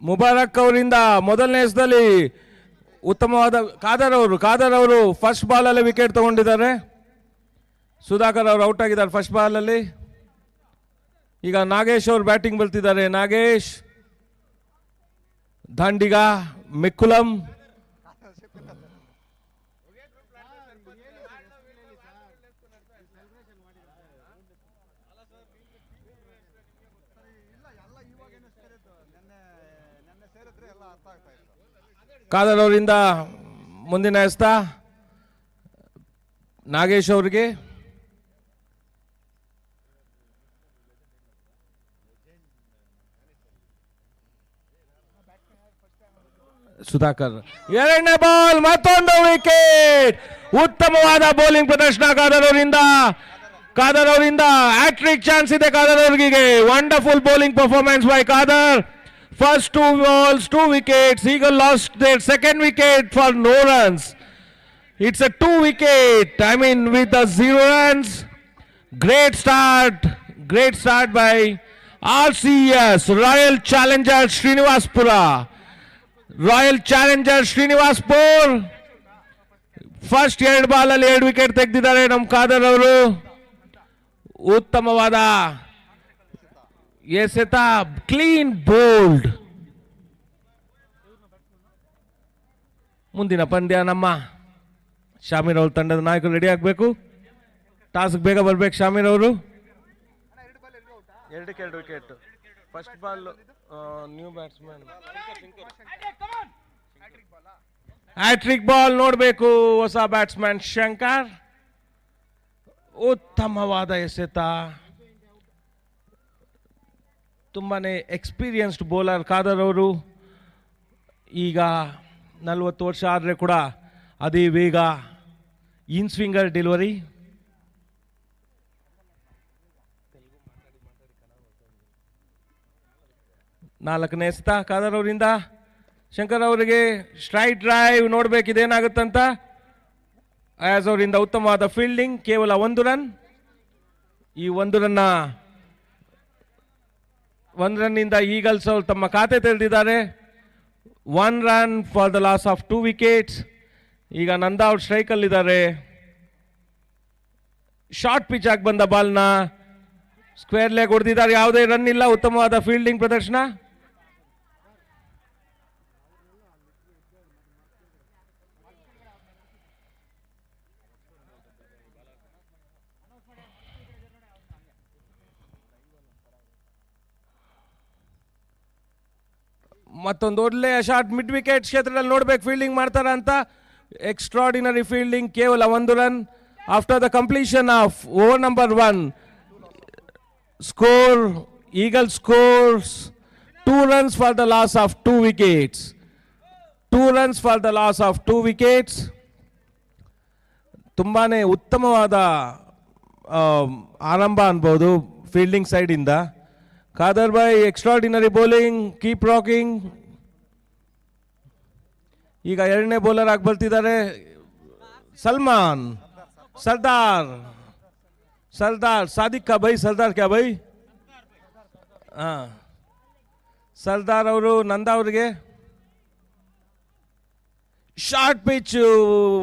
ಮುಬಾರಕ್ ಅವರಿಂದ ಮೊದಲನೇ ಎಸೆದಲ್ಲಿ ಉತ್ತಮವಾದ ಖಾದರ್ ಅವರು ಫಸ್ಟ್ ಬಾಲ್ ಅಲ್ಲಿ ವಿಕೆಟ್ ತಗೊಂಡಿದ್ದಾರೆ. ಸುಧಾಕರ್ ಅವರು ಔಟ್ ಆಗಿದ್ದಾರೆ ಫಸ್ಟ್ ಬಾಲ್ ಅಲ್ಲಿ. ಈಗ ನಾಗೇಶ್ ಅವರು ಬ್ಯಾಟಿಂಗ್ ಬರ್ತಿದ್ದಾರೆ. ನಾಗೇಶ್, ದಾಂಡಿಗ, ಮಿಕ್ಕುಲಂ, ಖಾದರ್ ಅವರಿಂದ ಮುಂದಿನ ಎಸ್ತ ನಾಗೇಶ್ ಅವರಿಗೆ. ಸುಧಾಕರ್ ಎರಡನೇ ಬಾಲ್, ಮತ್ತೊಂದು ವಿಕೆಟ್. ಉತ್ತಮವಾದ ಬೌಲಿಂಗ್ ಪ್ರದರ್ಶನ ಖಾದರ್ ಅವರಿಂದ ಹ್ಯಾಟ್ರಿಕ್ ಚಾನ್ಸ್ ಇದೆ ಖಾದರ್ ಅವರಿಗೆ. Wonderful bowling performance by Khader. First 2 balls, 2 wickets. Eagle lost their second wicket for no runs. It's a 2 wicket. I mean, with the 0 runs. Great start by RCS, Royal Challengers Srinivaspur. First 2 ball ಅಲ್ಲಿ 2 wicket ತೆಗೆದಿದ್ದಾರೆ ನಮ್ಮ ಖಾದರ್ ಅವರು. ಉತ್ತಮವಾದ ಎಸೆತ, clean bold. ಮುಂದಿನ ಪಂದ್ಯ ನಮ್ಮ ಶಾಮೀರ್ ಅವ್ರ ತಂಡದ ನಾಯಕರು ರೆಡಿ ಆಗಬೇಕು. ಟಾಸ್ಕ್ ಬೇಗ ಬರ್ಬೇಕು ಶಾಮೀರ್ ಅವರು. 2 wicket. First ball new batsman hat-trick ball ನೋಡಬೇಕು. ಹೊಸ ಬ್ಯಾಟ್ಸ್ಮನ್ ಶಂಕರ್. ಉತ್ತಮವಾದ ಎಸೆತ. ತುಂಬಾನೇ ಎಕ್ಸ್ಪೀರಿಯನ್ಸ್ಡ್ ಬೌಲರ್ ಖಾದರ್ ಅವರು. ಈಗ 40 ವರ್ಷ ಆದರೆ ಕೂಡ ಅದೇ ವೇಗ, ಇನ್ ಸ್ವಿಂಗರ್ ಡೆಲಿವರಿ. ನಾಲ್ಕನೇ ಎಸೆತ ಖಾದರ್ ಅವರಿಂದ. ಶಂಕರ್ ಅವರಿಗೆ ಸ್ಟ್ರೈಟ್ ಡ್ರೈವ್, ನೋಡ್ಬೇಕಿದೇನಾಗುತ್ತಂತ. ಅಯಾಜ್ ಅವರಿಂದ ಉತ್ತಮವಾದ ಫೀಲ್ಡಿಂಗ್, ಕೇವಲ 1 ರನ್. ಈ 1 ರನ್ನಿಂದ ಈಗಲ್ಸ್ ಅವರು ತಮ್ಮ ಖಾತೆ ತೆರೆದಿದ್ದಾರೆ. 1 run for the loss of 2 wickets. ಈಗ ನಂದಾ ಔಟ್ ಸ್ಟ್ರೈಕ್ ಅಲ್ಲಿದ್ದಾರೆ. ಶಾರ್ಟ್ ಪಿಚ್ ಆಗಿ ಬಂದ ಬಾಲ್ನ ಸ್ಕ್ವೇರ್ ಲೆಗ್ ಹೊಡೆದಿದ್ದಾರೆ. ಯಾವುದೇ ರನ್ ಇಲ್ಲ. ಉತ್ತಮವಾದ ಫೀಲ್ಡಿಂಗ್ ಪ್ರದರ್ಶನ. ಮತ್ತೊಂದು ಒಳ್ಳೆಯ ಶಾಟ್ ಮಿಡ್ ವಿಕೆಟ್ ಕ್ಷೇತ್ರದಲ್ಲಿ ನೋಡ್ಬೇಕು ಫೀಲ್ಡಿಂಗ್ ಮಾಡ್ತಾರ ಅಂತ. ಎಕ್ಸ್ಟ್ರಾರ್ಡಿನರಿ ಫೀಲ್ಡಿಂಗ್, ಕೇವಲ 1 run. After the completion of over number 1, score eagle scores 2 runs for the loss of 2 wickets. 2 runs for the loss of 2 wickets. ತುಂಬಾನೇ ಉತ್ತಮವಾದ ಆರಂಭ ಅನ್ಬೋದು ಫೀಲ್ಡಿಂಗ್ ಸೈಡಿಂದ. Khader Bhai extraordinary bowling, keep rocking. ಈಗ 2ನೇ ಬೌಲರ್ ಆಗಿ ಬರ್ತಿದ್ದಾರೆ ಸಲ್ಮಾನ್. ಸರ್ದಾರ್ ಸಾದಿಕ್ ಕಾ ಭೈ, ಸರ್ದಾರ್ ಕ್ಯಾ ಭೈ? ಸರ್ದಾರ್ ಅವರು ನಂದಾ ಅವರಿಗೆ. ಶಾರ್ಟ್ ಪಿಚ್,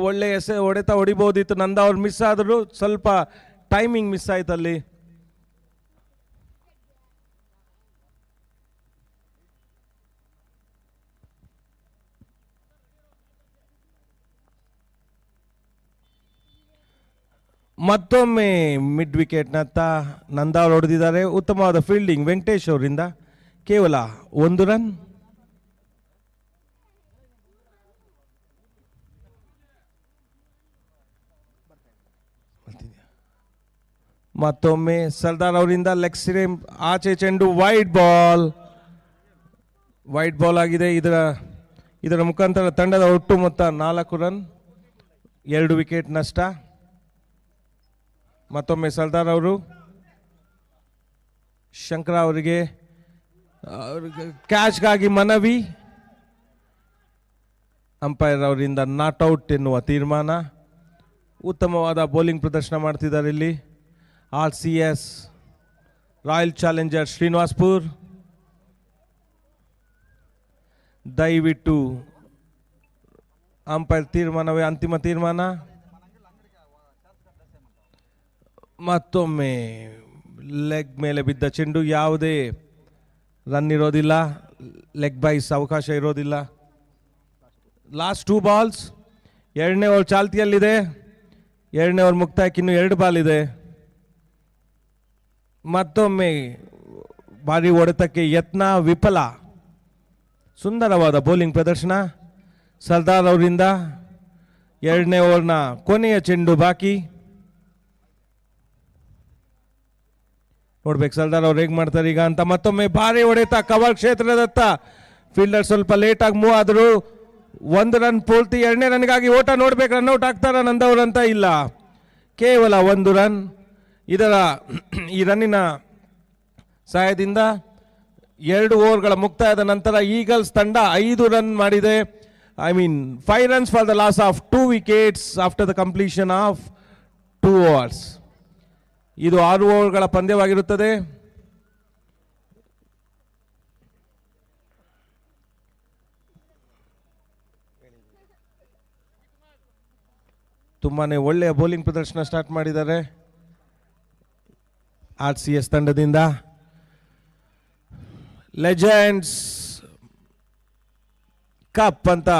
ಒಳ್ಳೆ ಹೊಡೆತ ಹೊಡಿಬಹುದಿತ್ತು. ನಂದಾ ಅವ್ರು ಮಿಸ್ ಆದರು, ಸ್ವಲ್ಪ ಟೈಮಿಂಗ್ ಮಿಸ್ ಆಯ್ತು ಅಲ್ಲಿ. ಮತ್ತೊಮ್ಮೆ ಮಿಡ್ ವಿಕೆಟ್ನತ್ತ ನಂದಾ ಅವರು ಹೊಡೆದಿದ್ದಾರೆ. ಉತ್ತಮವಾದ ಫೀಲ್ಡಿಂಗ್ ವೆಂಕಟೇಶ್ ಅವರಿಂದ. ಕೇವಲ 1 ರನ್. ಮತ್ತೊಮ್ಮೆ ಸರ್ದಾರ್ ಅವರಿಂದ ಲೆಗ್ ಸ್ಟಂಪ್ ಆಚೆ ಚೆಂಡು, ವೈಡ್ ಬಾಲ್ ಆಗಿದೆ. ಇದರ ಮುಖಾಂತರ ತಂಡದ ಒಟ್ಟು ಮೊತ್ತ 4 ರನ್, 2 ವಿಕೆಟ್ ನಷ್ಟ. ಮತ್ತೊಮ್ಮೆ ಸರ್ದಾರ್ ಅವರು. ಶಂಕರ ಅವರಿಗೆ ಕ್ಯಾಚ್ಗಾಗಿ ಮನವಿ. ಅಂಪೈರ್ ಅವರಿಂದ ನಾಟ್ ಔಟ್ ಎನ್ನುವ ತೀರ್ಮಾನ. ಉತ್ತಮವಾದ ಬೌಲಿಂಗ್ ಪ್ರದರ್ಶನ ಮಾಡ್ತಿದ್ದಾರೆ ಇಲ್ಲಿ RCS ರಾಯಲ್ ಚಾಲೆಂಜರ್ ಶ್ರೀನಿವಾಸ್ಪುರ್. ದಯವಿಟ್ಟು ಅಂಪೈರ್ ತೀರ್ಮಾನವೇ ಅಂತಿಮ ತೀರ್ಮಾನ. ಮತ್ತೊಮ್ಮೆ ಲೆಗ್ ಮೇಲೆ ಬಿದ್ದ ಚೆಂಡು, ಯಾವುದೇ ರನ್ ಇರೋದಿಲ್ಲ, ಲೆಗ್ ಬೈಸ್ ಅವಕಾಶ ಇರೋದಿಲ್ಲ. Last 2 balls. ಎರಡನೇ ಓವರ್ ಚಾಲ್ತಿಯಲ್ಲಿದೆ. ಎರಡನೇ ಓವರ್ ಮುಕ್ತಾಯಕ್ಕೆ ಇನ್ನು 2 ಬಾಲ್ ಇದೆ. ಮತ್ತೊಮ್ಮೆ ಭಾರಿ ಹೊಡೆತಕ್ಕೆ ಯತ್ನ ವಿಫಲ. ಸುಂದರವಾದ ಬೌಲಿಂಗ್ ಪ್ರದರ್ಶನ ಸರ್ದಾರ್ ಅವರಿಂದ. ಎರಡನೇ ಓವರ್ನ ಕೊನೆಯ ಚೆಂಡು ಬಾಕಿ. ನೋಡ್ಬೇಕು ಸರ್ದಾರ್ ಅವ್ರು ಹೇಗೆ ಮಾಡ್ತಾರೆ ಈಗ ಅಂತ. ಮತ್ತೊಮ್ಮೆ ಭಾರಿ ಹೊಡೆತ ಕವರ್ ಕ್ಷೇತ್ರದತ್ತ. ಫೀಲ್ಡರ್ ಸ್ವಲ್ಪ ಲೇಟಾಗಿ ಮೂವ್ ಆದರೂ 1 ರನ್ ಪೂರ್ತಿ. ಎರಡನೇ ರನ್ಗಾಗಿ ಓಟ ನೋಡ್ಬೇಕು, ರನ್ಔಟ್ ಆಗ್ತಾರ ನಂದವ್ರು ಅಂತ. ಇಲ್ಲ, ಕೇವಲ 1 ರನ್. ಈ ರನ್ನಿನ ಸಹಾಯದಿಂದ 2 ಓವರ್ಗಳ ಮುಕ್ತಾಯದ ನಂತರ ಈಗಲ್ಸ್ ತಂಡ 5 ರನ್ ಮಾಡಿದೆ. 5 runs for the loss of 2 wickets after the completion of 2 overs. ಇದು 6 ಓವರ್ಗಳ ಪಂದ್ಯವಾಗಿರುತ್ತದೆ. ತುಂಬಾನೇ ಒಳ್ಳೆಯ ಬೌಲಿಂಗ್ ಪ್ರದರ್ಶನ ಸ್ಟಾರ್ಟ್ ಮಾಡಿದ್ದಾರೆ RCS ತಂಡದಿಂದ. ಲೆಜೆಂಡ್ಸ್ ಕಪ್ ಅಂತ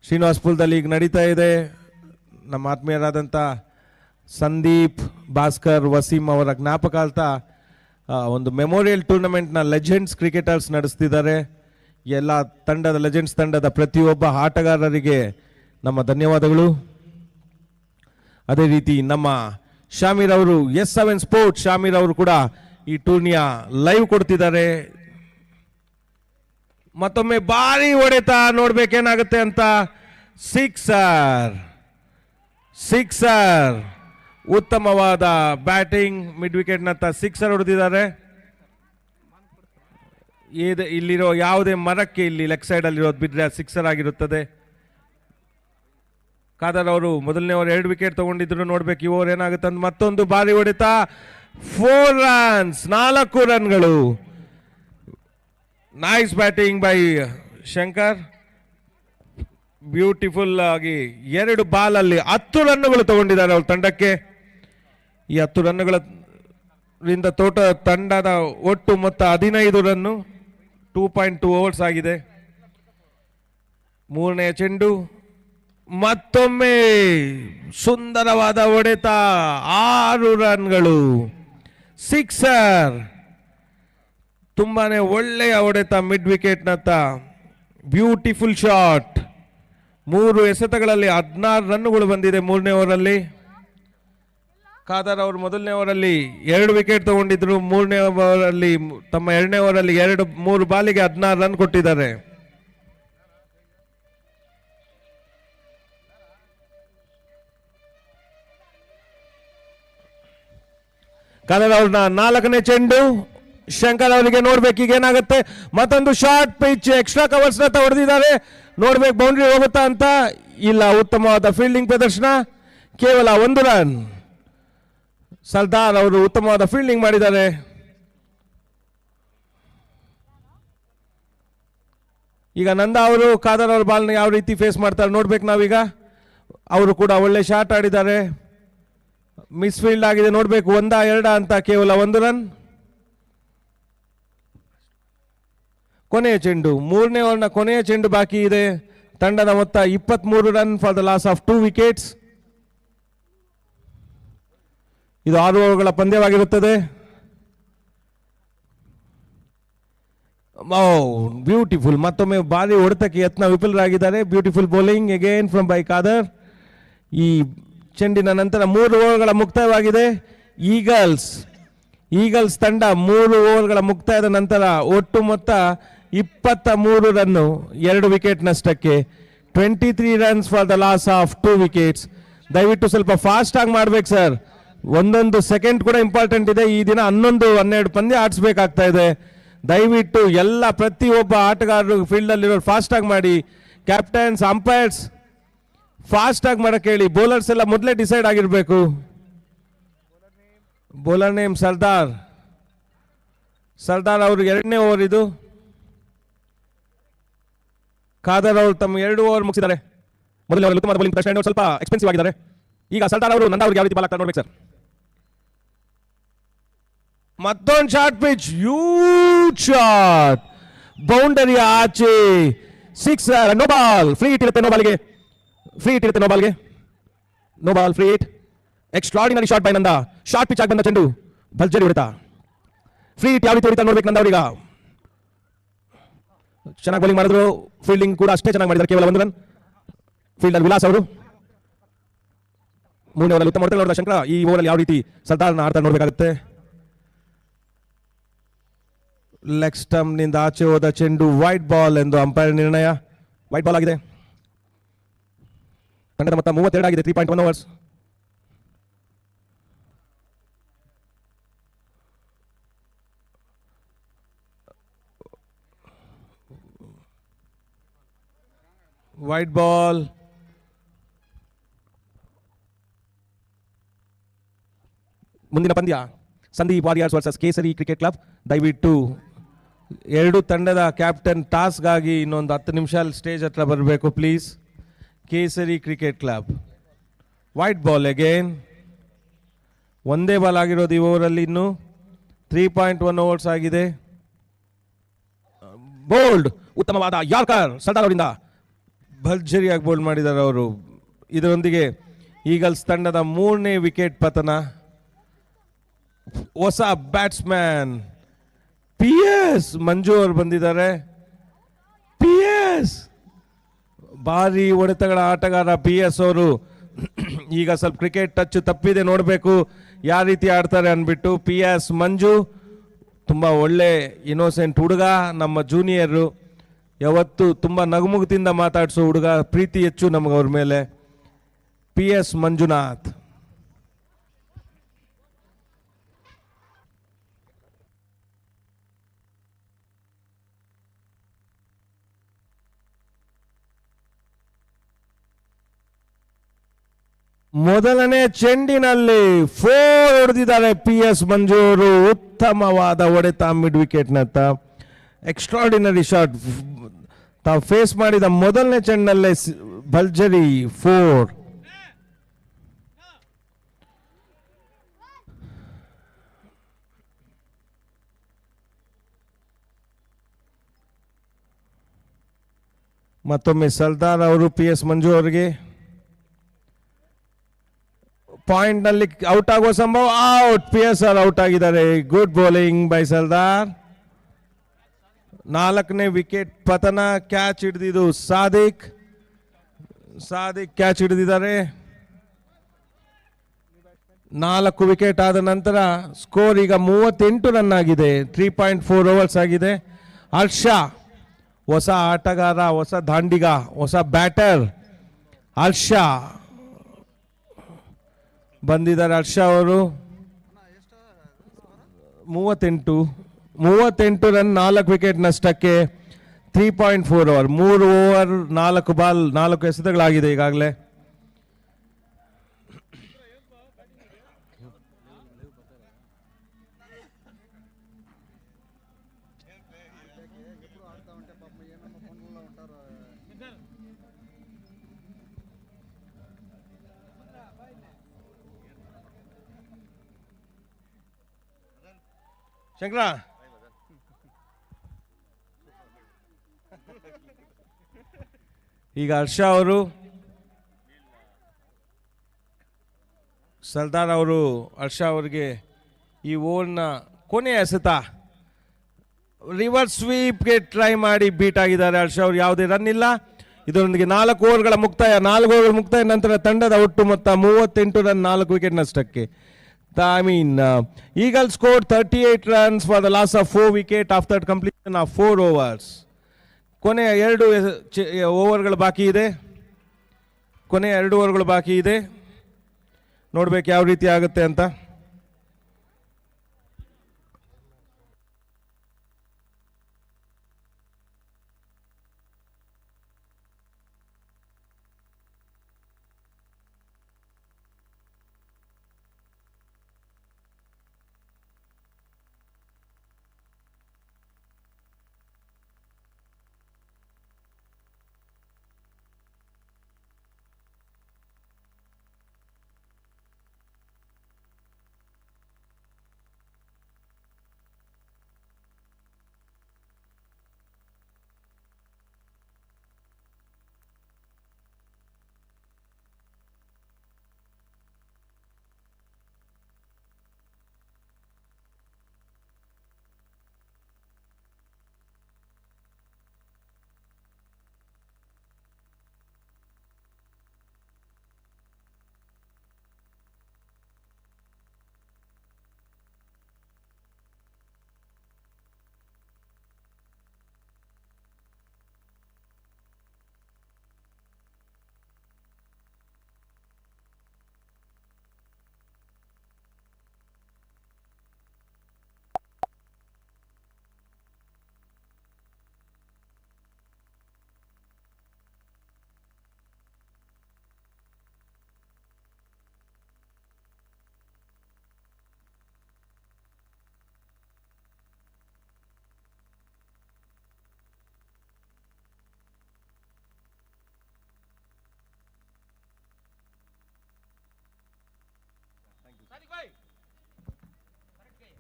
ಶ್ರೀನಿವಾಸ್ಪುರದಲ್ಲಿ ಈಗ ನಡೀತಾ ಇದೆ. ನಮ್ಮ ಆತ್ಮೀಯರಾದಂಥ ಸಂದೀಪ್, ಭಾಸ್ಕರ್, ವಸೀಂ ಅವರ ಜ್ಞಾಪಕಾರ್ಥ ಒಂದು ಮೆಮೋರಿಯಲ್ ಟೂರ್ನಮೆಂಟ್ನ ಲೆಜೆಂಡ್ಸ್ ಕ್ರಿಕೆಟರ್ಸ್ ನಡೆಸ್ತಿದ್ದಾರೆ. ಎಲ್ಲ ತಂಡದ ಲೆಜೆಂಡ್ಸ್ ತಂಡದ ಪ್ರತಿಯೊಬ್ಬ ಆಟಗಾರರಿಗೆ ನಮ್ಮ ಧನ್ಯವಾದಗಳು. ಅದೇ ರೀತಿ ನಮ್ಮ ಶಾಮೀರ್ ಅವರು S7 ಸ್ಪೋರ್ಟ್ ಶಾಮೀರ್ ಅವರು ಕೂಡ ಈ ಟೂರ್ನಿಯ ಲೈವ್ ಕೊಡ್ತಿದ್ದಾರೆ. ಮತ್ತೊಮ್ಮೆ ಭಾರಿ ಹೊಡೆತ, ನೋಡ್ಬೇಕೇನಾಗುತ್ತೆ ಅಂತ. ಸಿಕ್ಸರ್ ಉತ್ತಮವಾದ ಬ್ಯಾಟಿಂಗ್. ಮಿಡ್ ವಿಕೆಟ್ ನತ್ತ ಸಿಕ್ಸರ್ ಹೊಡೆದಿದ್ದಾರೆ. ಇಲ್ಲಿರೋ ಯಾವುದೇ ಮರಕ್ಕೆ ಇಲ್ಲಿ ಲೆಗ್ ಸೈಡ್ ಅಲ್ಲಿರೋದು ಬಿದ್ದರೆ ಸಿಕ್ಸರ್ ಆಗಿರುತ್ತದೆ. ಖಾದರ್ ಅವರು ಮೊದಲನೇ ಓವರ್ 2 ವಿಕೆಟ್ ತಗೊಂಡಿದ್ರು. ನೋಡ್ಬೇಕು ಈ ಓವರ್ ಏನಾಗುತ್ತೆ ಅಂತ. ಮತ್ತೊಂದು ಭಾರಿ ಹೊಡೆತ, 4 runs, 4 ರನ್ಗಳು. Nice batting by Shankar. Beautiful ಆಗಿ 2 ಬಾಲ್ ಅಲ್ಲಿ 10 ರನ್ನುಗಳು ತಗೊಂಡಿದ್ದಾರೆ ಅವ್ರ ತಂಡಕ್ಕೆ. ಈ 10 ರನ್ನುಗಳಿಂದ ತಂಡದ ಒಟ್ಟು ಮೊತ್ತ 15 ರನ್ನು. 2.2 overs ಆಗಿದೆ. ಮೂರನೇ ಚೆಂಡು, ಮತ್ತೊಮ್ಮೆ ಸುಂದರವಾದ ಹೊಡೆತ, 6 ರನ್ಗಳು. ಸಿಕ್ಸರ್, ತುಂಬಾನೇ ಒಳ್ಳೆಯ ಹೊಡೆತ ಮಿಡ್ ವಿಕೆಟ್ ನತ್ತ. Beautiful shot. 3 ಎಸೆತಗಳಲ್ಲಿ 16 ರನ್ನುಗಳು ಬಂದಿದೆ ಮೂರನೇ ಓವರಲ್ಲಿ. ಖಾದರ್ ಅವರು ಮೊದಲನೇ ಓವರಲ್ಲಿ 2 ವಿಕೆಟ್ ತಗೊಂಡಿದ್ರು. ಮೂರನೇ ಓವರಲ್ಲಿ ತಮ್ಮ ಎರಡನೇ ಓವರಲ್ಲಿ 3 ಬಾಲಿಗೆ 16 ರನ್ ಕೊಟ್ಟಿದ್ದಾರೆ. ಖಾದರ್ ಅವ್ರನ್ನ 4ನೇ ಚೆಂಡು ಶಂಕರ್ ಅವರಿಗೆ. ನೋಡ್ಬೇಕು ಈಗ ಏನಾಗುತ್ತೆ. ಮತ್ತೊಂದು ಶಾರ್ಟ್ ಪಿಚ್, ಎಕ್ಸ್ಟ್ರಾ ಕವರ್ಸ್ ಹೊಡೆದಿದ್ದಾರೆ. ನೋಡ್ಬೇಕು ಬೌಂಡ್ರಿ ಹೋಗುತ್ತಾ ಅಂತ. ಇಲ್ಲ, ಉತ್ತಮವಾದ ಫೀಲ್ಡಿಂಗ್ ಪ್ರದರ್ಶನ. ಕೇವಲ 1 ರನ್. ಸರ್ದಾರ್ ಅವರು ಉತ್ತಮವಾದ ಫೀಲ್ಡಿಂಗ್ ಮಾಡಿದ್ದಾರೆ. ಈಗ ನಂದಾ ಅವರು ಖಾದರ್ ಅವ್ರ ಬಾಲ್ನ ಯಾವ ರೀತಿ ಫೇಸ್ ಮಾಡ್ತಾರೆ ನೋಡ್ಬೇಕು ನಾವೀಗ. ಅವರು ಕೂಡ ಒಳ್ಳೆ ಶಾಟ್ ಆಡಿದ್ದಾರೆ. ಮಿಸ್ ಫೀಲ್ಡ್ ಆಗಿದೆ. ನೋಡ್ಬೇಕು 1-2 ಅಂತ. ಕೇವಲ 1 ರನ್. ಕೊನೆಯ ಚೆಂಡು, ಮೂರನೇ ಓವರ್ನ ಕೊನೆಯ ಚೆಂಡು ಬಾಕಿ ಇದೆ. ತಂಡದ ಮೊತ್ತ 23 run for the loss of 2 wickets. ಇದು 6 ಓವರ್ಗಳ ಪಂದ್ಯವಾಗಿರುತ್ತದೆ. ಬ್ಯೂಟಿಫುಲ್. ಮತ್ತೊಮ್ಮೆ ಭಾರಿ ಹೊಡೆತಕ್ಕೆ ಯತ್ನ ವಿಫಲರಾಗಿದ್ದಾರೆ. Beautiful bowling again from by Khader. ಈ ಚೆಂಡಿನ ನಂತರ 3 ಓವರ್ಗಳ ಮುಕ್ತಾಯವಾಗಿದೆ. ಈಗಲ್ಸ್ ತಂಡ 3 ಓವರ್ಗಳ ಮುಕ್ತಾಯದ ನಂತರ ಒಟ್ಟು ಮೊತ್ತ 23 ರನ್ನು, 2 ವಿಕೆಟ್ ನಷ್ಟಕ್ಕೆ. 23 runs for the loss of 2 wickets. ದಯವಿಟ್ಟು ಸ್ವಲ್ಪ ಫಾಸ್ಟ್ ಆಗಿ ಮಾಡ್ಬೇಕು ಸರ್. ಒಂದೊಂದು ಸೆಕೆಂಡ್ ಕೂಡ ಇಂಪಾರ್ಟೆಂಟ್ ಇದೆ. ಈ ದಿನ 11-12 ಪಂದ್ಯ ಆಡಿಸ್ಬೇಕಾಗ್ತಾ ಇದೆ. ದಯವಿಟ್ಟು ಪ್ರತಿಯೊಬ್ಬ ಆಟಗಾರರು ಫೀಲ್ಡ್ ಅಲ್ಲಿರೋರು ಫಾಸ್ಟ್ ಆಗಿ ಮಾಡಿ. ಕ್ಯಾಪ್ಟನ್ಸ್, ಅಂಪೈರ್ಸ್ ಫಾಸ್ಟ್ ಆಗಿ ಮಾಡಕ್ಕೆ ಹೇಳಿ. ಬೌಲರ್ಸ್ ಎಲ್ಲ ಮೊದಲೇ ಡಿಸೈಡ್ ಆಗಿರ್ಬೇಕು. Bowler name Sardar. ಸರ್ದಾರ್ ಅವ್ರಿಗೆ 2ನೇ ಓವರ್ ಇದು. ಖಾದರ್ ಅವರು ತಮ್ಮ 2 ಓವರ್ ಮುಗಿಸಿದ್ದಾರೆ. ಮೊದಲನೇ ಓವರ್ ಉತ್ತಮ ಬೌಲಿಂಗ್ ಪ್ರದರ್ಶನ, ಸ್ವಲ್ಪ ಎಕ್ಸ್ಪೆನ್ಸಿವ್ ಆಗಿದ್ದಾರೆ. ಈಗ ಸರ್ದಾರ್ ಅವರು ನಂದ ಅವ್ರಿಗೆ ಯಾವ ರೀತಿ ಬಾಲ್ ಆಗ್ತಾರೆ ನೋಡ್ಬೇಕು ಸರ್. ಮತ್ತೊಂದು short pitch, huge shot, boundary ಆಚೆ, 6. ನೋ ಬಾಲ್, ಫ್ರೀ ಹಿಟ್ ಇರುತ್ತೆ. ನೋ ಬಾಲ್ಗೆ ಫ್ರೀ ಹಿಟ್ ಇರುತ್ತೆ. ನೋ ಬಾಲ್ಗೆ no ball, free hit. Extraordinary shot by Nanda. Short pitch ಆಗಿ ಬಂದ ಚೆಂಡು ಭರ್ಜರಿ ಹೊಡಿತಾ. ಫ್ರೀ ಹಿಟ್ ಯಾವ ರೀತಿ ಹೊಡಿತಾ ನೋಡ್ಬೇಕು ನಂದ ಅವ್ರೀಗ. ಚೆನ್ನಾಗಿ ಬೌಲಿಂಗ್ ಮಾಡಿದ್ರು, ಫೀಲ್ಡಿಂಗ್ ಕೂಡ ಅಷ್ಟೇ ಚೆನ್ನಾಗಿ ಮಾಡಿದ್ದಾರೆ. ಕೇವಲ 1 ರನ್. ಫೀಲ್ಡರ್ ವಿಲಾಸ್ ಅವರು 3ನೇ ಓವರ್ ಉತ್ತಮ ಹೊಡೆತ ನೋಡಿದ ಶಂಕರ. ಈ ಓವರ್ ಯಾವ ರೀತಿ ಸರ್ದಾರ್ನ ಆಡ್ತಾ ನೋಡ್ಬೇಕಾಗುತ್ತೆ. ಲೆಗ್ ಸ್ಟಂಪ್ ನಿಂದ ಆಚೆ ಹೋದ ಚೆಂಡು ವೈಟ್ ಬಾಲ್ ಎಂದು ಅಂಪೈರ್ ನಿರ್ಣಯ. ವೈಟ್ ಬಾಲ್ ಆಗಿದೆ. ತಂಡದ ಮೊತ್ತ 32 ಆಗಿದೆ. 3.1 ಓವರ್ಸ್. White ball. ಮುಂದಿನ ಪಂದ್ಯ ಸಂದೀಪ್ ವಾರಿಯರ್ಸ್ ವರ್ಸಸ್ ಕೇಸರಿ ಕ್ರಿಕೆಟ್ ಕ್ಲಬ್. ದಯವಿಟ್ಟು 2 ತಂಡದ ಕ್ಯಾಪ್ಟನ್ ಟಾಸ್ಗಾಗಿ ಇನ್ನೊಂದು 10 ನಿಮಿಷ ಸ್ಟೇಜ್ ಹತ್ರ ಬರಬೇಕು ಪ್ಲೀಸ್. ಕೇಸರಿ cricket club. White ball again. ಒಂದೇ ಬಾಲ್ ಆಗಿರೋದು ಈ ಓವರಲ್ಲಿ. ಇನ್ನು 3.1 ಓವರ್ಸ್ ಆಗಿದೆ. ಬೋಲ್ಡ್, ಉತ್ತಮವಾದ ಯಾರ್ಕರ್ ಸರ್ದಾರ್ ಅವರಿಂದ. ಭರ್ಜರಿಯಾಗಿ ಬೋಲ್ಡ್ ಮಾಡಿದ್ದಾರೆ ಅವರು. ಇದರೊಂದಿಗೆ ಈಗಲ್ಸ್ ತಂಡದ 3ನೇ ವಿಕೆಟ್ ಪತನ. ಹೊಸ ಬ್ಯಾಟ್ಸ್ಮ್ಯಾನ್ PS ಮಂಜು ಅವರು ಬಂದಿದ್ದಾರೆ. PS ಭಾರಿ ಹೊಡೆತಗಳ ಆಟಗಾರ PS ಅವರು. ಈಗ ಸ್ವಲ್ಪ ಕ್ರಿಕೆಟ್ ಟಚ್ ತಪ್ಪಿದೆ, ನೋಡಬೇಕು ಯಾವ ರೀತಿ ಆಡ್ತಾರೆ ಅಂದ್ಬಿಟ್ಟು. PS ಮಂಜು ತುಂಬ ಒಳ್ಳೆ ಇನ್ನೋಸೆಂಟ್ ಹುಡುಗ, ನಮ್ಮ ಜೂನಿಯರು. ಯಾವತ್ತು ತುಂಬ ನಗುಮುಗದಿಂದ ಮಾತಾಡಿಸೋ ಹುಡುಗ, ಪ್ರೀತಿ ಹೆಚ್ಚು ನಮಗೆ ಅವ್ರ ಮೇಲೆ. PS ಮಂಜುನಾಥ್. ಮೊದಲನೇ ಚೆಂಡಿನಲ್ಲಿ 4 ಹೊಡೆದಿದ್ದಾರೆ PS ಮಂಜು ಅವರು. ಉತ್ತಮವಾದ ಹೊಡೆತ ಮಿಡ್ ವಿಕೆಟ್ ನತ್ತ. Extraordinary shot. ತಾವು ಫೇಸ್ ಮಾಡಿದ ಮೊದಲನೇ ಚೆಂಡಲ್ಲೇ ಭರ್ಜರಿ 4. ಮತ್ತೊಮ್ಮೆ ಸರ್ದಾರ್ ಅವರು PS ಮಂಜು ಅವರಿಗೆ ಪಾಯಿಂಟ್ ನಲ್ಲಿ ಔಟ್ ಆಗುವ ಸಂಭವ. ಔಟ್. PS ಔಟ್ ಆಗಿದ್ದಾರೆ. Good bowling by Sardar. 4ನೇ ವಿಕೆಟ್ ಪತನ. ಕ್ಯಾಚ್ ಹಿಡಿದಿದ್ದು ಸಾದಿಕ್ ಕ್ಯಾಚ್ ಹಿಡಿದಿದ್ದಾರೆ. 4 ವಿಕೆಟ್ ಆದ ನಂತರ ಸ್ಕೋರ್ ಈಗ 38 ರನ್ ಆಗಿದೆ. 3.4 ಓವರ್ಸ್ ಆಗಿದೆ. ಹರ್ಷ ಹೊಸ ಆಟಗಾರ, ಹೊಸ ದಾಂಡಿಗ, ಹೊಸ ಬ್ಯಾಟರ್ ಹರ್ಷ ಬಂದಿದ್ದಾರೆ. ಹರ್ಷ ಅವರು 38 ರನ್, 4 ವಿಕೆಟ್ ನಷ್ಟಕ್ಕೆ. 3.4 ಓವರ್, 3 ಓವರ್ 4 ಬಾಲ್ 4 ಎಸೆತಗಳಾಗಿದೆ ಈಗಾಗಲೇ. ಶಂಕರ, ಈಗ ಹರ್ಷ ಅವರು, ಸರ್ದಾರ್ ಅವರು ಹರ್ಷ ಅವರಿಗೆ ಈ ಓವರ್ನ ಕೊನೆಯ ಎಸೆತ ರಿವರ್ಸ್ ಸ್ವೀಪ್ಗೆ ಟ್ರೈ ಮಾಡಿ ಬೀಟ್ ಆಗಿದ್ದಾರೆ. ಹರ್ಷ ಅವರು ಯಾವುದೇ ರನ್ ಇಲ್ಲ. ಇದರೊಂದಿಗೆ 4 ಓವರ್ಗಳ ಮುಕ್ತಾಯ. 4 ಓವರ್ ಮುಕ್ತಾಯ ನಂತರ ತಂಡದ ಒಟ್ಟು ಮೊತ್ತ 38 ರನ್, 4 ವಿಕೆಟ್ ನಷ್ಟಕ್ಕೆ. Eagles scored 38 runs for the loss of 4 wickets after completion of 4 overs. ಕೊನೆಯ 2 ಓವರ್ಗಳು ಬಾಕಿ ಇದೆ. ಕೊನೆಯ 2 ಓವರ್ಗಳು ಬಾಕಿ ಇದೆ. ನೋಡ್ಬೇಕು ಯಾವ ರೀತಿ ಆಗುತ್ತೆ ಅಂತ.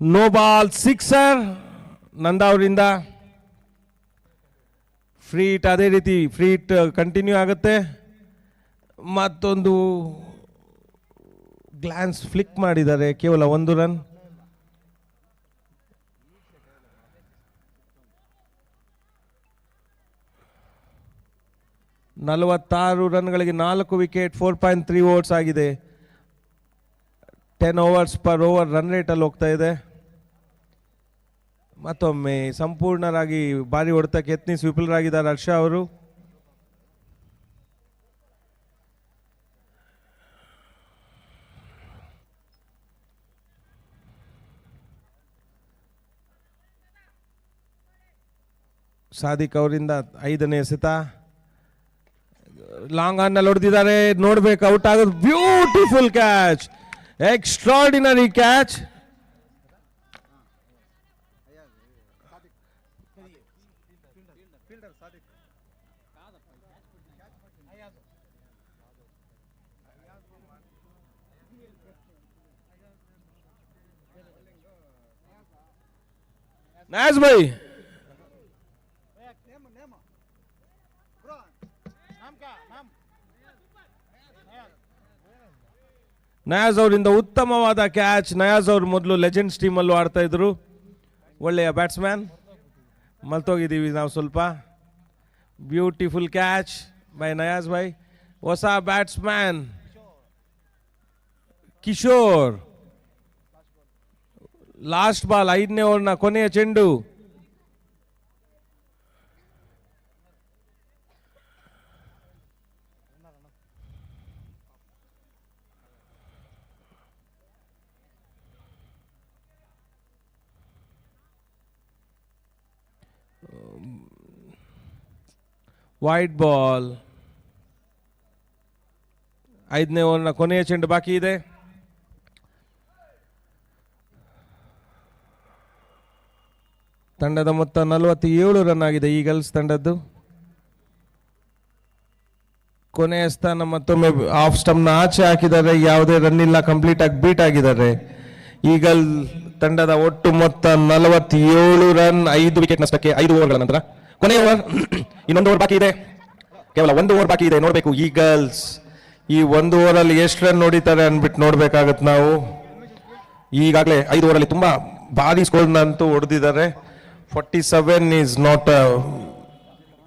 ನೋ ಬಾಲ್ ಸಿಕ್ಸರ್ ನಂದ ಅವರಿಂದ. ಫ್ರೀಟ್ ಅದೇ ರೀತಿ ಫ್ರೀಟ್ ಕಂಟಿನ್ಯೂ ಆಗುತ್ತೆ. ಮತ್ತೊಂದು ಗ್ಲಾನ್ಸ್ ಫ್ಲಿಕ್ ಮಾಡಿದ್ದಾರೆ, ಕೇವಲ 1 ರನ್. ನಲವತ್ತಾರು ರನ್ಗಳಿಗೆ 4 ವಿಕೆಟ್, 4.3 ಓವರ್ಸ್ ಆಗಿದೆ. 10 overs ಪರ್ ಓವರ್ ರನ್ ರೇಟಲ್ಲಿ ಹೋಗ್ತಾ ಇದೆ. ಮತ್ತೊಮ್ಮೆ ಸಂಪೂರ್ಣರಾಗಿ ಭಾರಿ ಹೊಡೆತಕ್ಕೆ ಯತ್ನಿಸಿ ವಿಫಲರಾಗಿದ್ದಾರೆ ಹರ್ಷ ಅವರು. ಸಾದಿಕ್ ಅವರಿಂದ 5ನೇ ಎಸೆತ. ಲಾಂಗ್ ಆನ್ ನಲ್ಲಿ ಹೊಡೆದಿದ್ದಾರೆ, ನೋಡ್ಬೇಕು ಔಟ್ ಆಗೋದು. Beautiful catch, extraordinary catch. नाज भाई ನಯಾಜ್ ಅವರಿಂದ ಉತ್ತಮವಾದ ಕ್ಯಾಚ್. ನಯಾಜ್ ಅವರು ಮೊದಲು ಲೆಜೆಂಡ್ಸ್ ಟೀಮಲ್ಲೂ ಆಡ್ತಾ ಇದ್ರು, ಒಳ್ಳೆಯ ಬ್ಯಾಟ್ಸ್ಮ್ಯಾನ್. ಮಲ್ತೋಗಿದ್ದೀವಿ ನಾವು ಸ್ವಲ್ಪ. Beautiful catch by Nayaz Bhai. ಹೊಸ ಬ್ಯಾಟ್ಸ್ಮ್ಯಾನ್ ಕಿಶೋರ್. ಲಾಸ್ಟ್ ಬಾಲ್, 5ನೇ ಓವರ್ನ ಕೊನೆಯ ಚೆಂಡು. ವೈಡ್ ಬಾಲ್, 5ನೇ ಓವರ್ನ ಕೊನೆಯ ಚೆಂಡು ಬಾಕಿ ಇದೆ. ತಂಡದ ಮೊತ್ತ 47 ರನ್ ಆಗಿದೆ ಈಗಲ್ಸ್ ತಂಡದ್ದು. ಕೊನೆಯ ಸ್ಥಾನ ಮತ್ತೊಮ್ಮೆ ಆಫ್ ಸ್ಟಂಪ್ ನ ಆಚೆ ಹಾಕಿದ್ದಾರೆ, ಯಾವುದೇ ರನ್ ಇಲ್ಲ, ಕಂಪ್ಲೀಟ್ ಆಗಿ ಬೀಟ್ ಆಗಿದ್ದಾರೆ. ಈಗಲ್ ತಂಡದ ಒಟ್ಟು ಮೊತ್ತ 47 ರನ್, 5 ವಿಕೆಟ್ ನಷ್ಟಕ್ಕೆ 5 ಓವರ್ಗಳ ನಂತರ. ಕೊನೆಯ ಓವರ್, ಇನ್ನೊಂದು ಓವರ್ ಬಾಕಿ ಇದೆ, ಕೇವಲ 1 ಓವರ್ ಬಾಕಿ ಇದೆ. ನೋಡ್ಬೇಕು ಈಗಲ್ಸ್ ಈ 1 ಓವರಲ್ಲಿ ಎಷ್ಟು ರನ್ ನೋಡಿತಾರೆ ಅನ್ಬಿಟ್ಟು ನೋಡ್ಬೇಕಾಗತ್ತೆ ನಾವು. ಈಗಾಗಲೇ 5 ಓವರಲ್ಲಿ ತುಂಬಾ ಭಾರಿ ಸ್ಕೋರ್ ಅಂತೂ ಹೊಡೆದಿದ್ದಾರೆ. 47 is not a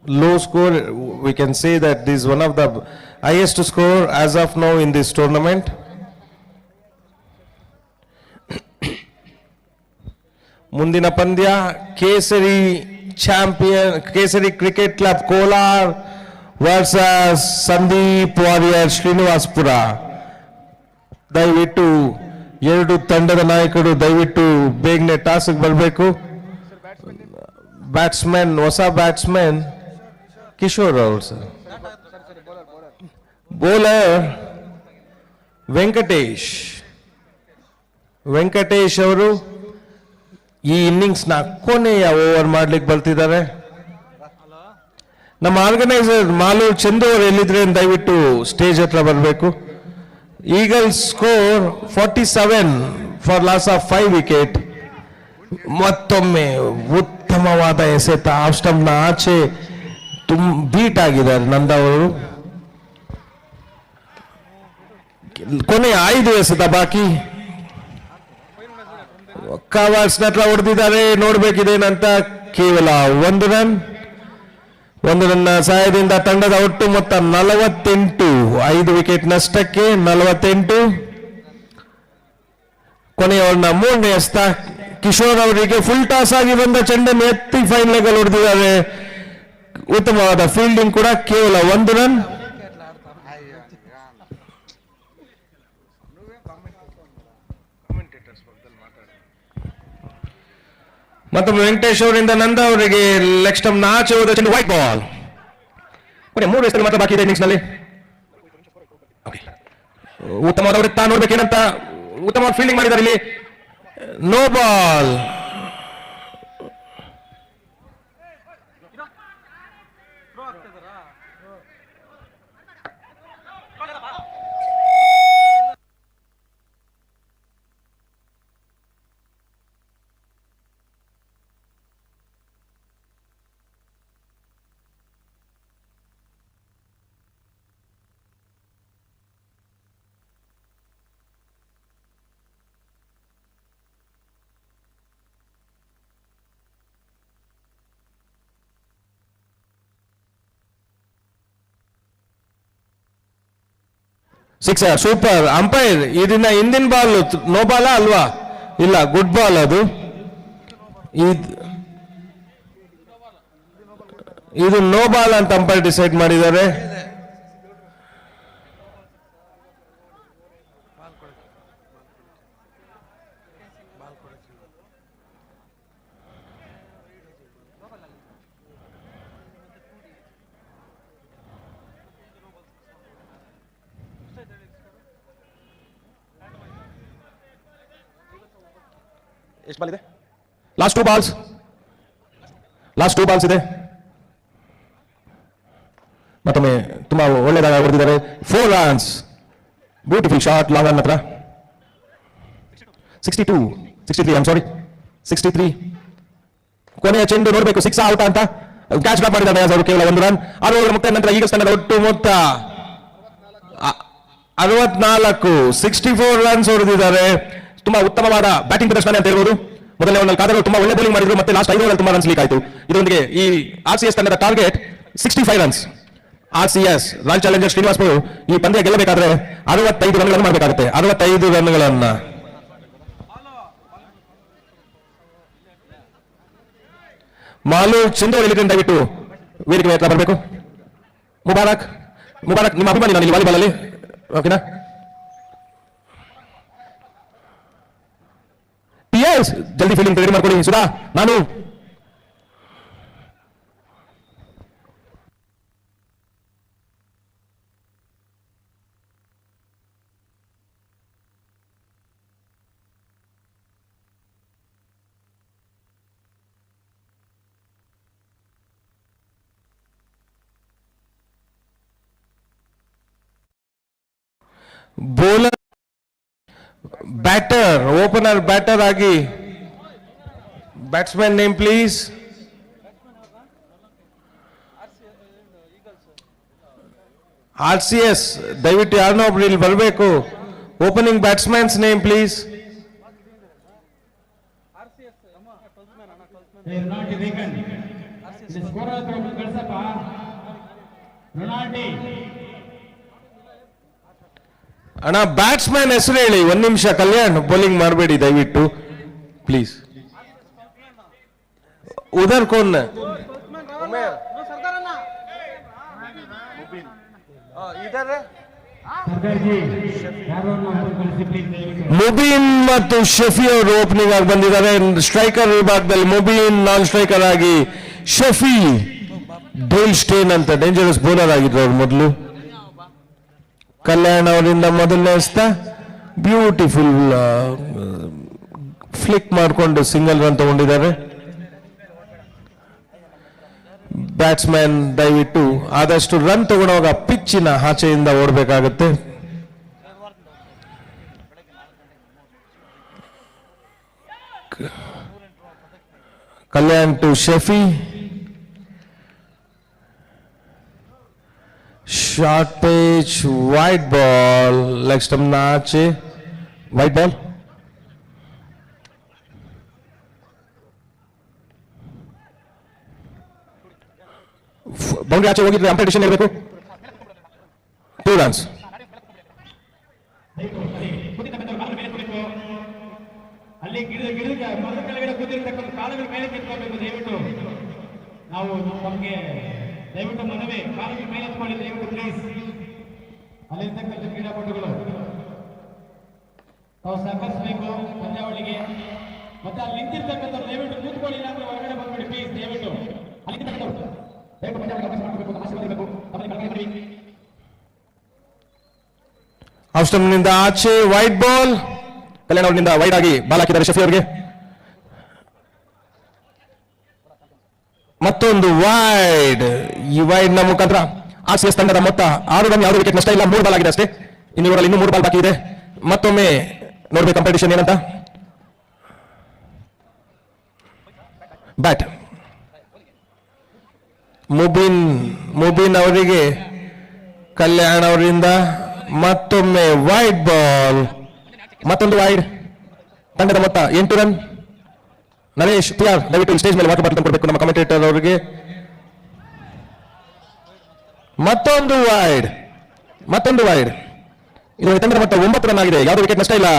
low score. We can say that this is one of the highest score as of now in this tournament. ಮುಂದಿನ ಪಂದ್ಯ Kesari champion, Kesari cricket club Kolar versus Sandeep warrior Srinivaspura. ದಯವಿಟ್ಟು 2 ತಂಡದ ನಾಯಕರು ದಯವಿಟ್ಟು ಬೇಗನೆ ಟಾಸ್ಕ್ ಬರಬೇಕು. ಬ್ಯಾಟ್ಸ್ಮನ್, ಹೊಸ ಬ್ಯಾಟ್ಸ್ಮನ್ ಕಿಶೋರ್ ಅವರು ಸರ್. ಬೌಲರ್ ವೆಂಕಟೇಶ್ ಅವರು ಈ ಇನ್ನಿಂಗ್ಸ್ ನ ಕೊನೆಯ ಓವರ್ ಮಾಡ್ಲಿಕ್ಕೆ ಬರ್ತಿದ್ದಾರೆ. ನಮ್ಮ ಆರ್ಗನೈಸರ್ ಮಾಲೂರ್ ಚಂದು ಅವರು ಎಲ್ಲಿದ್ರೆ ದಯವಿಟ್ಟು ಸ್ಟೇಜ್ ಹತ್ರ ಬರಬೇಕು. Eagles score 47 for loss of 5 wicket. ಮತ್ತೊಮ್ಮೆ ಉತ್ತಮವಾದ ಎಸೆತ, ಆಫ್ ಸ್ಟಂಪ್ ನ ಆಚೆ ಬೀಟ್ ಆಗಿದ್ದಾರೆ ನಂದ ಅವರು. ಕೊನೆಯ 5 ಎಸೆತ ಬಾಕಿ. ಕವರ್ಸ್ ಹತ್ರ ಹೊಡೆದಿದ್ದಾರೆ, ನೋಡ್ಬೇಕಿದೇನಂತ. ಕೇವಲ 1 ರನ್. 1 ರನ್ನ ಸಹಾಯದಿಂದ ತಂಡದ ಒಟ್ಟು ಮೊತ್ತ 48, 5 ವಿಕೆಟ್ ನಷ್ಟಕ್ಕೆ 48. ಕೊನೆಯವನ್ನ 3ನೇ ಎಸೆತ ಕಿಶೋರ್ ಅವರಿಗೆ ಫುಲ್ ಟಾಸ್ ಆಗಿ ಬಂದ ಚೆಂಡನ್ನು ಎತ್ತಿ ಫೈನ್ ಲೆಗ್ ಅಲ್ಲಿ ಹೊಡೆದಿದ್ದಾರೆ. ಉತ್ತಮವಾದ ಫೀಲ್ಡಿಂಗ್ ಕೂಡ. ಕೇವಲ 1 ರನ್. ಮತ್ತೊಮ್ಮೆ ವೆಂಕಟೇಶ್ ಅವರಿಂದ ನಂದ ಅವರಿಗೆ ಲೆಗ್ ಸ್ಟಂಪ್ ನ ಆಚೆ ಹೋದ ಚೆಂಡು, ವೈಟ್ ಬಾಲ್. 3 ಎಸೆತಗಳು ಮಾತ್ರ ಬಾಕಿ ಇದೆ ಇನ್ನಿಂಗ್ಸ್ ನಲ್ಲಿ. ಉತ್ತಮವಾದ ವೃತ್ತ, ನೋಡ್ಬೇಕೇನಂತ. ಉತ್ತಮವಾದ ಫೀಲ್ಡಿಂಗ್ ಮಾಡಿದ್ದಾರೆ ಇಲ್ಲಿ. No ball. Sixer, super. Umpire ಇದನ್ನ ಹಿಂದಿನ ಬಾಲ್ ನೋ ಬಾಲ ಅಲ್ವಾ? ಇಲ್ಲ, ಗುಡ್ ಬಾಲ್ ಅದು. ಇದು ನೋ ಬಾಲ್ ಅಂತ ಅಂಪೈರ್ ಡಿಸೈಡ್ ಮಾಡಿದ್ದಾರೆ. ಎಷ್ಟು ಬಾಲ್ ಇದೆ? ಲಾಸ್ಟ್ ಟೂ ಬಾಲ್ಸ್ ಇದೆ. ಮತ್ತೊಮ್ಮೆ ತುಂಬಾ ಒಳ್ಳೆಯದಾಗ ಹೊಡೆದಿದ್ದಾರೆ. 4 runs. Beautiful shot long run ಹತ್ರ. 63 ಐಮ್ ಸಾರಿ 63. ಕೊನೆಯ ಚೆಂಡು ನೋಡಬೇಕು 6 ಔಟ್ ಅಂತ. ಕ್ಯಾಚ್ ಡ್ರಾಪ್ ಮಾಡಿದ್ದಾರೆ ಅವರು, ಕೇವಲ 1 ರನ್. 6 ಓವರ್ ಮುಕ್ತಾಯ ನಂತರ ಈಗಲ್ಸ್ ತಂಡದ ಒಟ್ಟು ಮೊತ್ತ 64. 64 ರನ್ಸ್ ಹೊಡೆದಿದ್ದಾರೆ. ತುಂಬಾ ಉತ್ತಮವಾದ ಬ್ಯಾಟಿಂಗ್ ಪ್ರದರ್ಶನ ಅಂತ ಹೇಳ್ಬೋದು. ಮೊದಲನೇ ಓವರ್ನಲ್ಲಿ ಕಾದರ್ ತುಂಬಾ ಒಳ್ಳೆ ಬೌಲಿಂಗ್ ಮಾಡಿದ್ರು, ಮತ್ತೆ ಲಾಸ್ಟ್ 5 ಓವರ್ ತುಂಬಾ ರನ್ಸ್ ಲೀಕ್ ಆಯಿತು. ಇದರೊಂದಿಗೆ ಈ RCS ತಂಡದ target 65 runs. RCS royal challengers Srinivaspur ಈ ಪಂದ್ಯ ಗೆಲ್ಲಬೇಕಾದ್ರೆ 65 ರನ್ಗಳನ್ನು ಮಾಡಬೇಕಾಗುತ್ತೆ. 65 ರನ್ಗಳನ್ನ ಮಾಲು ಚಂದ್ರ ದಯವಿಟ್ಟು ವೇದಿಕೆ ಹತ್ರ ಬರಬೇಕು. ಮುಬಾರಕ್ ನಿಮ್ಮ ಅಭಿಮಾನಿ ನಾನು ಇಲ್ಲಿ ವಾಲಿಬಾಲ್ ಅಲ್ಲಿ, ಓಕೆನಾ? PS ಜಲ್ದಿ ಫೀಲ್ಡಿಂಗ್ ರೆಡಿ ಮಾಡ್ಕೊಳ್ಳಿ. ಸುಧಾ, ನಾನು ಬೌಲರ್ ಬ್ಯಾಟರ್, ಓಪನರ್ ಬ್ಯಾಟರ್ ಆಗಿ ಬ್ಯಾಟ್ಸ್ಮನ್ ನೇಮ್ ಪ್ಲೀಸ್. RCS ದಯವಿಟ್ಟು ಯಾರನ್ನೋ ಒಬ್ರು ಇಲ್ಲಿ ಬರಬೇಕು. Opening batsmen name please. ಅಣ್ಣ ಬ್ಯಾಟ್ಸ್ಮನ್ ಹೆಸರು ಹೇಳಿ. 1 ನಿಮಿಷ. ಕಲ್ಯಾಣ್ ಬೌಲಿಂಗ್ ಮಾಡಬೇಡಿ ದಯವಿಟ್ಟು ಪ್ಲೀಸ್. ಉದರ್ ಕೋನ್ ಮುಬೀನ್ ಮತ್ತು ಶಫಿ ಅವರು ಓಪನಿಂಗ್ ಆಗಿ ಬಂದಿದ್ದಾರೆ. ಸ್ಟ್ರೈಕರ್ ವಿಭಾಗದಲ್ಲಿ ಮುಬೀನ್, ನಾನ್ ಸ್ಟ್ರೈಕರ್ ಆಗಿ ಶಫಿ. ಡೇಲ್ ಸ್ಟೇನ್ ಅಂತ ಡೇಂಜರಸ್ ಬೌಲರ್ ಆಗಿದ್ರು ಅವ್ರು ಮೊದಲು. ಕಲ್ಯಾಣ್ ಅವರಿಂದ ಮೊದಲನೇ ಎಸ್ತ ಬ್ಯೂಟಿಫುಲ್ ಫ್ಲಿಕ್ ಮಾಡಿಕೊಂಡು ಸಿಂಗಲ್ ರನ್ ತಗೊಂಡಿದ್ದಾರೆ. ಬ್ಯಾಟ್ಸ್ಮನ್ ದಯವಿಟ್ಟು ಆದಷ್ಟು ರನ್ ತಗೊಳ್ಳುವಾಗ ಪಿಚ್ಚಿನ ಆಚೆಯಿಂದ ಓಡಬೇಕಾಗುತ್ತೆ. Kalyan to Shafi. Short pitch, wide ball, leg stump ಆಚೆ, ವೈಟ್ ಬಾಲ್. ಬೌಂಡ್ರಿ ಆಚೆ ಹೋಗಿದ್ರೆ ಅಂಪೈರ್ ಡಿಸಿಷನ್ ಇರಬೇಕು. 2 runs. ಅಲ್ಲಿ ಗಿಡದ ಮರದ ಕೆಳಗಡೆ ಕೂತಿರ್ತಕ್ಕಂಥ ಕಾಲುಗಳ ಮೇಲೆ ಕೆತ್ಕೋಬೇಕು. ದಯವಿಟ್ಟು ನಾವು ನಮಗೆ ದಯವಿಟ್ಟು ಮನವಿ, ಕಾಲುಗಳ ಮೇಲೆ ಎತ್ಕೊಳ್ಳಿ ದಯವಿಟ್ಟು ಪ್ಲೀಸ್. ಅಲ್ಲಿರ್ತಕ್ಕಂಥ ಕ್ರೀಡಾಪಟುಗಳು ತಾವು ಸಹಕರಿಸಬೇಕು ಪಂದ್ಯಾವಳಿಗೆ. ಮತ್ತೆ ಅಲ್ಲಿ ನಿಂತಿರ್ತಕ್ಕಂಥ ದಯವಿಟ್ಟು ಕೂತ್ಕೊಳ್ಳಿ, ಇಲ್ಲಾಂದ್ರೆ ಹೊರಗಡೆ ಬಂದ್ಬಿಡಿ ಪ್ಲೀಸ್. ದಯವಿಟ್ಟು ಅಲ್ಲಿ ನಿಂತಿರ್ತಕ್ಕಂಥ ದಯವಿಟ್ಟು ಪಂದ್ಯಾವಳಿಗೆ ಅವಕಾಶ ಮಾಡಬೇಕು, ಆಶೀರ್ವದಿಸಬೇಕು. ಆಫ್ ಸ್ಟಂಪ್ ನಿಂದ ಆಚೆ ವೈಟ್ ಬಾಲ್. ಕಲ್ಯಾಣ್ ಅವರಿಂದ ವೈಡ್ ಆಗಿ ಬಾಲ್ ಹಾಕಿದ್ದಾರೆ ಶಫಿ ಅವರಿಗೆ. ಮತ್ತೊಂದು ವೈಡ್. ಈ ವೈಡ್ ನ ಮುಖಾಂತರ RCS ತಂಡದ ಮೊತ್ತ 6 ರನ್. ಯಾವುದೇ ವಿಕೆಟ್ ನಷ್ಟ ಇಲ್ಲ. 3 ಬಾಲ್ ಆಗಿದೆ ಅಷ್ಟೇ. ಇನ್ನು 3 ಬಾಲ್ ಬಾಕಿ ಇದೆ. ಮತ್ತೊಮ್ಮೆ ನೋಡ್ಬೇಕು ಕಾಂಪಿಟೇಷನ್ ಏನಂತ. ಬ್ಯಾಟ್ ಮುಬೀನ್ ಅವರಿಗೆ ಕಲ್ಯಾಣ್ ಅವರಿಂದ ಮತ್ತೊಮ್ಮೆ ವೈಡ್ ಬಾಲ್. ಮತ್ತೊಂದು ವೈಡ್. ತಂಡದ ಮೊತ್ತ 8 ರನ್. ನರೇಶ್ PR ದಯವಿಟ್ಟು ಸ್ಟೇಜ್ ಮೇಲೆ ವಾಟರ್ ಬಾಟಲ್ ಕೊಡಬೇಕು ನಮ್ಮ ಕಮೆಂಟೇಟರ್ ಅವರಿಗೆ. ಮತ್ತೊಂದು ವೈಡ್. ಇದು ತಂಡದ ಮೊತ್ತ 9 ರನ್ ಆಗಿದೆ. ಯಾವುದೇ ವಿಕೆಟ್ ನಷ್ಟ ಇಲ್ಲ.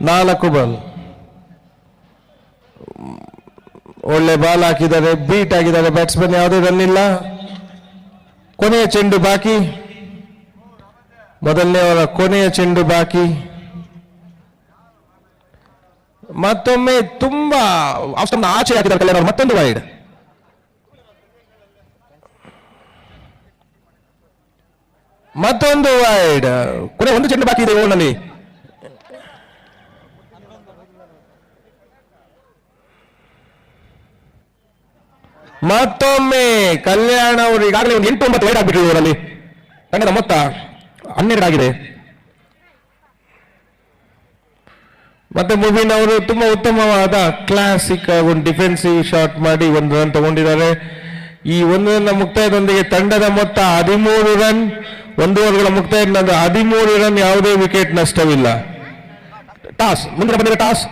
4 ಬಾಲ್. ಒಳ್ಳೆ ಬಾಲ್ ಹಾಕಿದ್ದಾರೆ, ಬೀಟ್ ಆಗಿದ್ದಾರೆ ಬ್ಯಾಟ್ಸ್ಮನ್. ಯಾವುದೇ ರನ್ ಇಲ್ಲ. ಕೊನೆಯ ಚೆಂಡು ಬಾಕಿ. ಮೊದಲನೇ ಅವರ ಕೊನೆಯ ಚೆಂಡು ಬಾಕಿ. ಮತ್ತೊಮ್ಮೆ ತುಂಬಾ ಆಫ್ಸ್ಟಂಪ್ನ ಆಚೆ ಹಾಕಿದ್ದಾರೆ ಕಲ್ಯಾಣ್ ಅವರು. ಮತ್ತೊಂದು ವೈಡ್. ಮತ್ತೊಂದು ವೈಡ್. ಕೊನೆ ಒಂದು ಚೆಂಡು ಬಾಕಿ ಇದೆ ಓವರ್ನಲ್ಲಿ. ಮತ್ತೊಮ್ಮೆ ಕಲ್ಯಾಣ್ ಅವರು ಈಗಾಗಲೇ ಒಂದು 8-9 ವೈಡ್ ಆಗ್ಬಿಟ್ರು ಇವರಲ್ಲಿ. ತಂಡದ ಮೊತ್ತ 12 ಆಗಿದೆ. ಮತ್ತೆ ಮುಬಿನ್ ಅವರು ತುಂಬಾ ಉತ್ತಮವಾದ ಕ್ಲಾಸಿಕ್ ಒಂದು ಡಿಫೆನ್ಸಿವ್ ಶಾಟ್ ಮಾಡಿ 1 ರನ್ ತಗೊಂಡಿದ್ದಾರೆ. ಈ 1 ರನ್ ಮುಕ್ತಾಯದೊಂದಿಗೆ ತಂಡದ ಮೊತ್ತ 13 ರನ್. 1 ಓವರ್ಗಳ ಮುಕ್ತಾಯ 13 ರನ್. ಯಾವುದೇ ವಿಕೆಟ್ ನಷ್ಟವಿಲ್ಲ. ಟಾಸ್ ಮುಂದೆ ಬಂದಿದೆ. Toss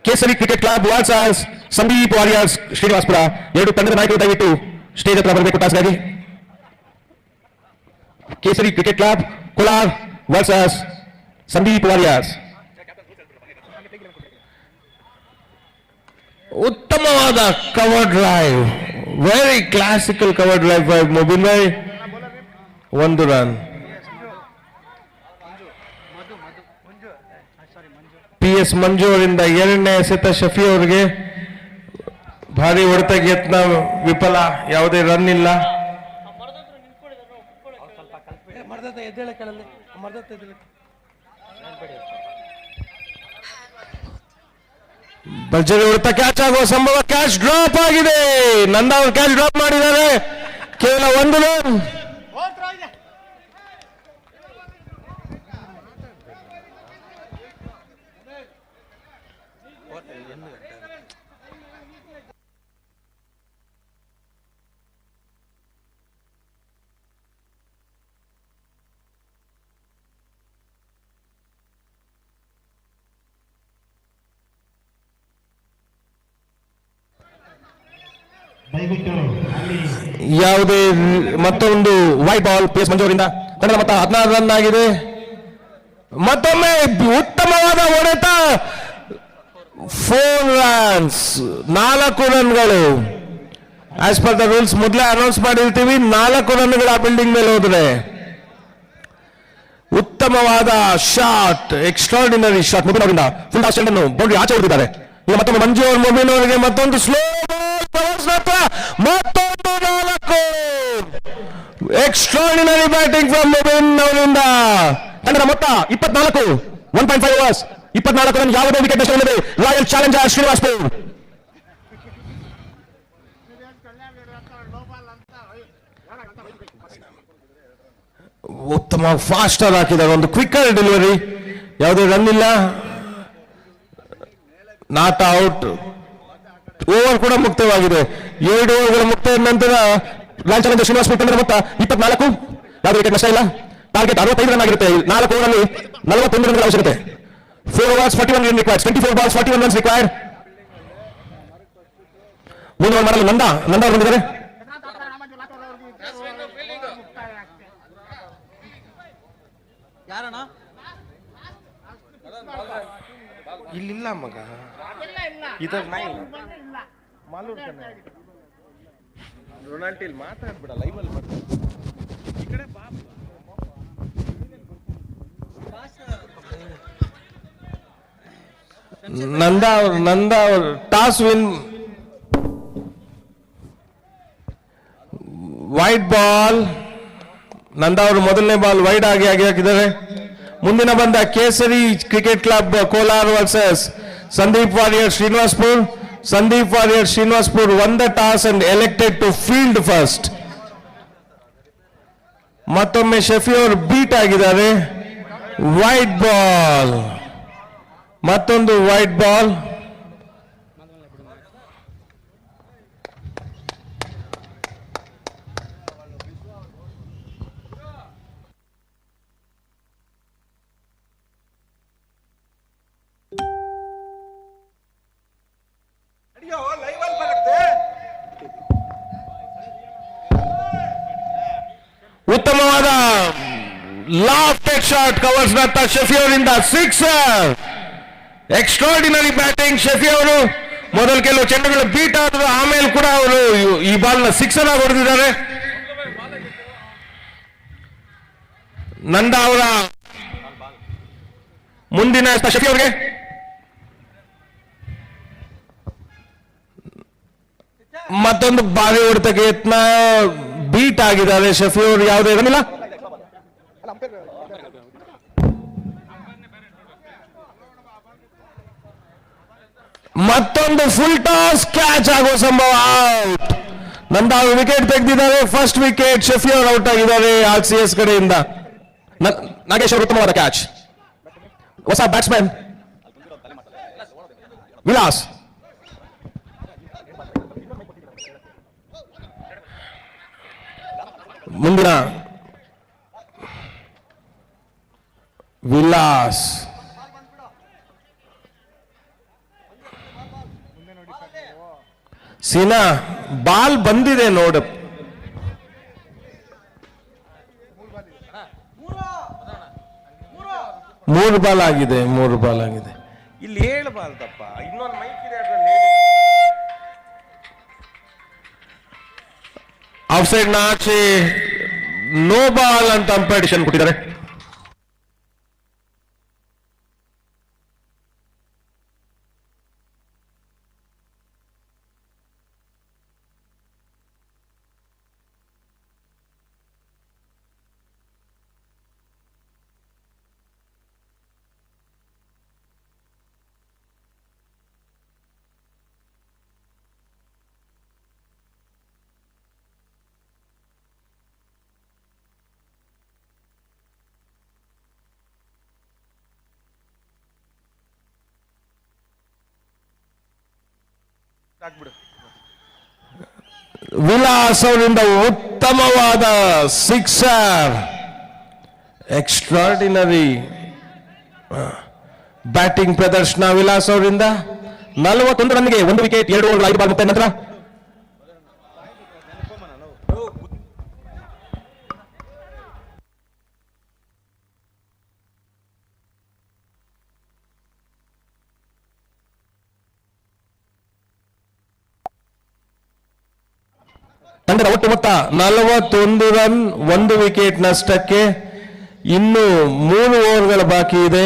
Kesari cricket club versus Sandeep warriors Srinivaspura. 2 ತಂಡದ ನಾಯಕರು ದಯವಿಟ್ಟು ಸ್ಟೇಜ್ ಹತ್ರ ಬರಬೇಕು ಟಾಸ್ಗಾಗಿ. Kesari cricket club Kolar versus Sandeep warriors. ಉತ್ತಮವಾದ cover drive, very classical cover drive by Mubin bhai. 1 run. PS Manju ಅವರಿಂದ 2ನೇ ಎಸೆತ ಶಫಿ ಅವರಿಗೆ. ಭಾರಿ ಹೊಡೆತ ಯತ್ನ ವಿಫಲ. ಯಾವುದೇ ರನ್ ಇಲ್ಲ. ಭರ್ಜರಿ ಹೊಡೆತ ಕ್ಯಾಚ್ ಆಗುವ ಸಂಭವ. ಕ್ಯಾಚ್ ಡ್ರಾಪ್ ಆಗಿದೆ. ನಂದಾ ಅವರು ಕ್ಯಾಚ್ ಡ್ರಾಪ್ ಮಾಡಿದ್ದಾರೆ. ಕೇವಲ 1 ರನ್. ಯಾವುದೇ ಮತ್ತೊಂದು ವೈಟ್ ಬಾಲ್ PS ಮಂಜು ಅವರಿಂದ. ತಂಡದ ಮೊತ್ತ 16 ರನ್ ಆಗಿದೆ. ಮತ್ತೊಮ್ಮೆ ಉತ್ತಮವಾದ ಹೊಡೆತ. 4 ರನ್ಸ್. 4 ರನ್ಗಳು. ಆಸ್ ಪರ್ ದ ರೂಲ್ಸ್ ಮೊದಲೇ ಅನೌನ್ಸ್ ಮಾಡಿರ್ತೀವಿ. 4 ರನ್ಗಳು ಆ ಬಿಲ್ಡಿಂಗ್ ಮೇಲೆ ಹೋದ್ರೆ. ಉತ್ತಮವಾದ ಶಾಟ್, ಎಕ್ಸ್ಟ್ರಾರ್ಡಿನರಿ ಶಾಟ್ ಮುಬಿನ್ ಅವರಿಂದ. ಫುಲ್ ಟಾಸ್ ಚೆಂಡನ್ನು ಬೌಂಡ್ರಿ ಆಚೆ ಹೊಡೆದಿದ್ದಾರೆ. ಈಗ ಮತ್ತೊಮ್ಮೆ ಮಂಜು ಅವರು ಮುಬಿನ್ ಅವರಿಗೆ ಮತ್ತೊಂದು ಸ್ಲೋ ಮತ್ತೊಂದು 4. ಎಕ್ಸ್ಟ್ರಾರ್ಡಿನರಿ ಬ್ಯಾಟಿಂಗ್ ಫ್ರಮ್ ಮುಬಿನ್ ಅವರಿಂದ. ತಂಡದ ಮೊತ್ತ 24. 1.5 ಓವರ್ಸ್. 24 ರನ್. ಯಾವುದೇ ವಿಕೆಟ್ ನಷ್ಟವಿಲ್ಲದೆ ರಾಯಲ್ ಚಾಲೆಂಜರ್ ಶ್ರೀನಿವಾಸಪುರ. ಉತ್ತಮ ಫಾಸ್ಟರ್ ಹಾಕಿದ್ದಾರೆ. ಒಂದು ಕ್ವಿಕ್ಕರ್ ಡೆಲಿವರಿ. ಯಾವುದೇ ರನ್ ಇಲ್ಲ. Not out. ಓವರ್ ಕೂಡ ಮುಕ್ತವಾಗಿದೆ. 2 ಓವರ್ಗಳ ಮುಕ್ತಾಯ ನಂತರ ರಾಯಲ್ ಚಾಲೆಂಜರ್ ಶ್ರೀನಿವಾಸಪುರ ತಂಡದ ಮೊತ್ತ 24. ಯಾವುದೇ ವಿಕೆಟ್ ನಷ್ಟ ಇಲ್ಲ. ಟಾರ್ಗೆಟ್ 65 ರನ್ ಆಗಿರುತ್ತೆ. 4 ಓವರ್ ಅಲ್ಲಿ 41 ರನ್ಗಳ ಅವಶ್ಯಕತೆ. 4 overs 41 run required. 24 balls 41 runs required. 3 over ಮಾಡಲು ನಂದಾ ಅವರು ಬಂದಿದ್ದಾರೆ. ಇಲ್ಲಿಲ್ಲ ಮಗ. ರೊನಾಲ್ಡ್ ಮಾತಾಡ್ಬಿಡ ಲೈವ್ ಅಲ್ಲಿ ಈ ಕಡೆ ಬಾ. ನಂದಾ ಅವರು toss win. Wide ball. Nanda ಅವರು ಮೊದಲನೇ ಬಾಲ್ ವೈಡ್ ಆಗಿ ಹಾಕಿದ್ದಾರೆ. ಮುಂದಿನ ಬಂದ Kesari cricket club Kolar versus Sandeep warrior Srinivaspur. Sandeep warrior Srinivaspur won the toss and elected to field first. ಮತ್ತೊಮ್ಮೆ ಶಫಿ ಅವರು ಬೀಟ್ ಆಗಿದ್ದಾರೆ. Wide ball. ಮತ್ತೊಂದು ವೈಡ್ ಬಾಲ್. ಉತ್ತಮವಾದ ಲಾಫ್ಟೆಡ್ ಶಾಟ್ ಕವರ್ಸ್ ನತ್ತ ಶಫಿ ಅವರಿಂದ ಸಿಕ್ಸರ್. ಎಕ್ಸ್ಟ್ರಾರ್ಡಿನರಿ ಬ್ಯಾಟಿಂಗ್ ಶಫಿ ಅವರು. ಮೊದಲು ಕೆಲವು ಚೆಂಡುಗಳು ಬೀಟ್ ಆದ್ರು, ಆಮೇಲೆ ಕೂಡ ಅವರು ಈ ಬಾಲ್ ನ ಸಿಕ್ಸರ್ ಆಗಿ ಹೊಡೆದಿದ್ದಾರೆ. ನಂದ ಅವರ ಮುಂದಿನ ಶಫಿ ಅವರಿಗೆ ಮತ್ತೊಂದು ಬಾರಿ ಹೊಡೆತಕ್ಕೆ ಯತ್ನ, ಬೀಟ್ ಆಗಿದ್ದಾರೆ ಶಫಿ ಅವರು. ಯಾವುದೇ ಇರಲಿಲ್ಲ. ಮತ್ತೊಂದು ಫುಲ್ ಟಾಸ್ ಕ್ಯಾಚ್ ಆಗುವ ಸಂಭವ. ಔಟ್. ನಂದ ವಿಕೆಟ್ ತೆಗೆದಿದ್ದಾರೆ. First wicket. ಶಫಿ ಅವರು ಔಟ್ ಆಗಿದ್ದಾರೆ RCS ಕಡೆಯಿಂದ. ನಾಗೇಶ್ ಅವರು ಉತ್ತಮವಾದ ಕ್ಯಾಚ್. ಹೊಸ ಬ್ಯಾಟ್ಸ್ಮನ್ ವಿಲಾಸ್. ಮುಂದಿನ ವಿಲಾಸ್. ಸೀನಾ ಬಾಲ್ ಬಂದಿದೆ ನೋಡು. ಮೂರು ಬಾಲ್ ಆಗಿದೆ. ಇಲ್ಲಿ ಹೇಳ್ಬಾರ್ದಪ್ಪ, ಇನ್ನೊಂದು ಮೈಕ್ ಇದೆ ಅದ್ರಲ್ಲಿ. ಔಟ್ ಸೈಡ್ ನ ಆಚೆ ನೋ ಬಾಲ್ ಅಂತ ಅಂಪೈರ್ ಡಿಸಿಷನ್ ಕೊಟ್ಟಿದ್ದಾರೆ. ಹಾಕ್ಬಿಡು. ವಿಲಾಸ್ ಅವರಿಂದ ಉತ್ತಮವಾದ ಸಿಕ್ಸರ್. ಎಕ್ಸ್ಟ್ರಾರ್ಡಿನರಿ ಬ್ಯಾಟಿಂಗ್ ಪ್ರದರ್ಶನ ವಿಲಾಸ್ ಅವರಿಂದ. 41 ರನ್ಗೆ 1 ವಿಕೆಟ್, 2 ಓವರ್ 5 ಬಾಲ್ ಮುಕ್ತಾಯ ನಂತರ ತಂಡದ ಒಟ್ಟು ಮೊತ್ತ 41 ರನ್, 1 ವಿಕೆಟ್ ನಷ್ಟಕ್ಕೆ. ಇನ್ನು 3 ಓವರ್ಗಳ ಬಾಕಿ ಇದೆ.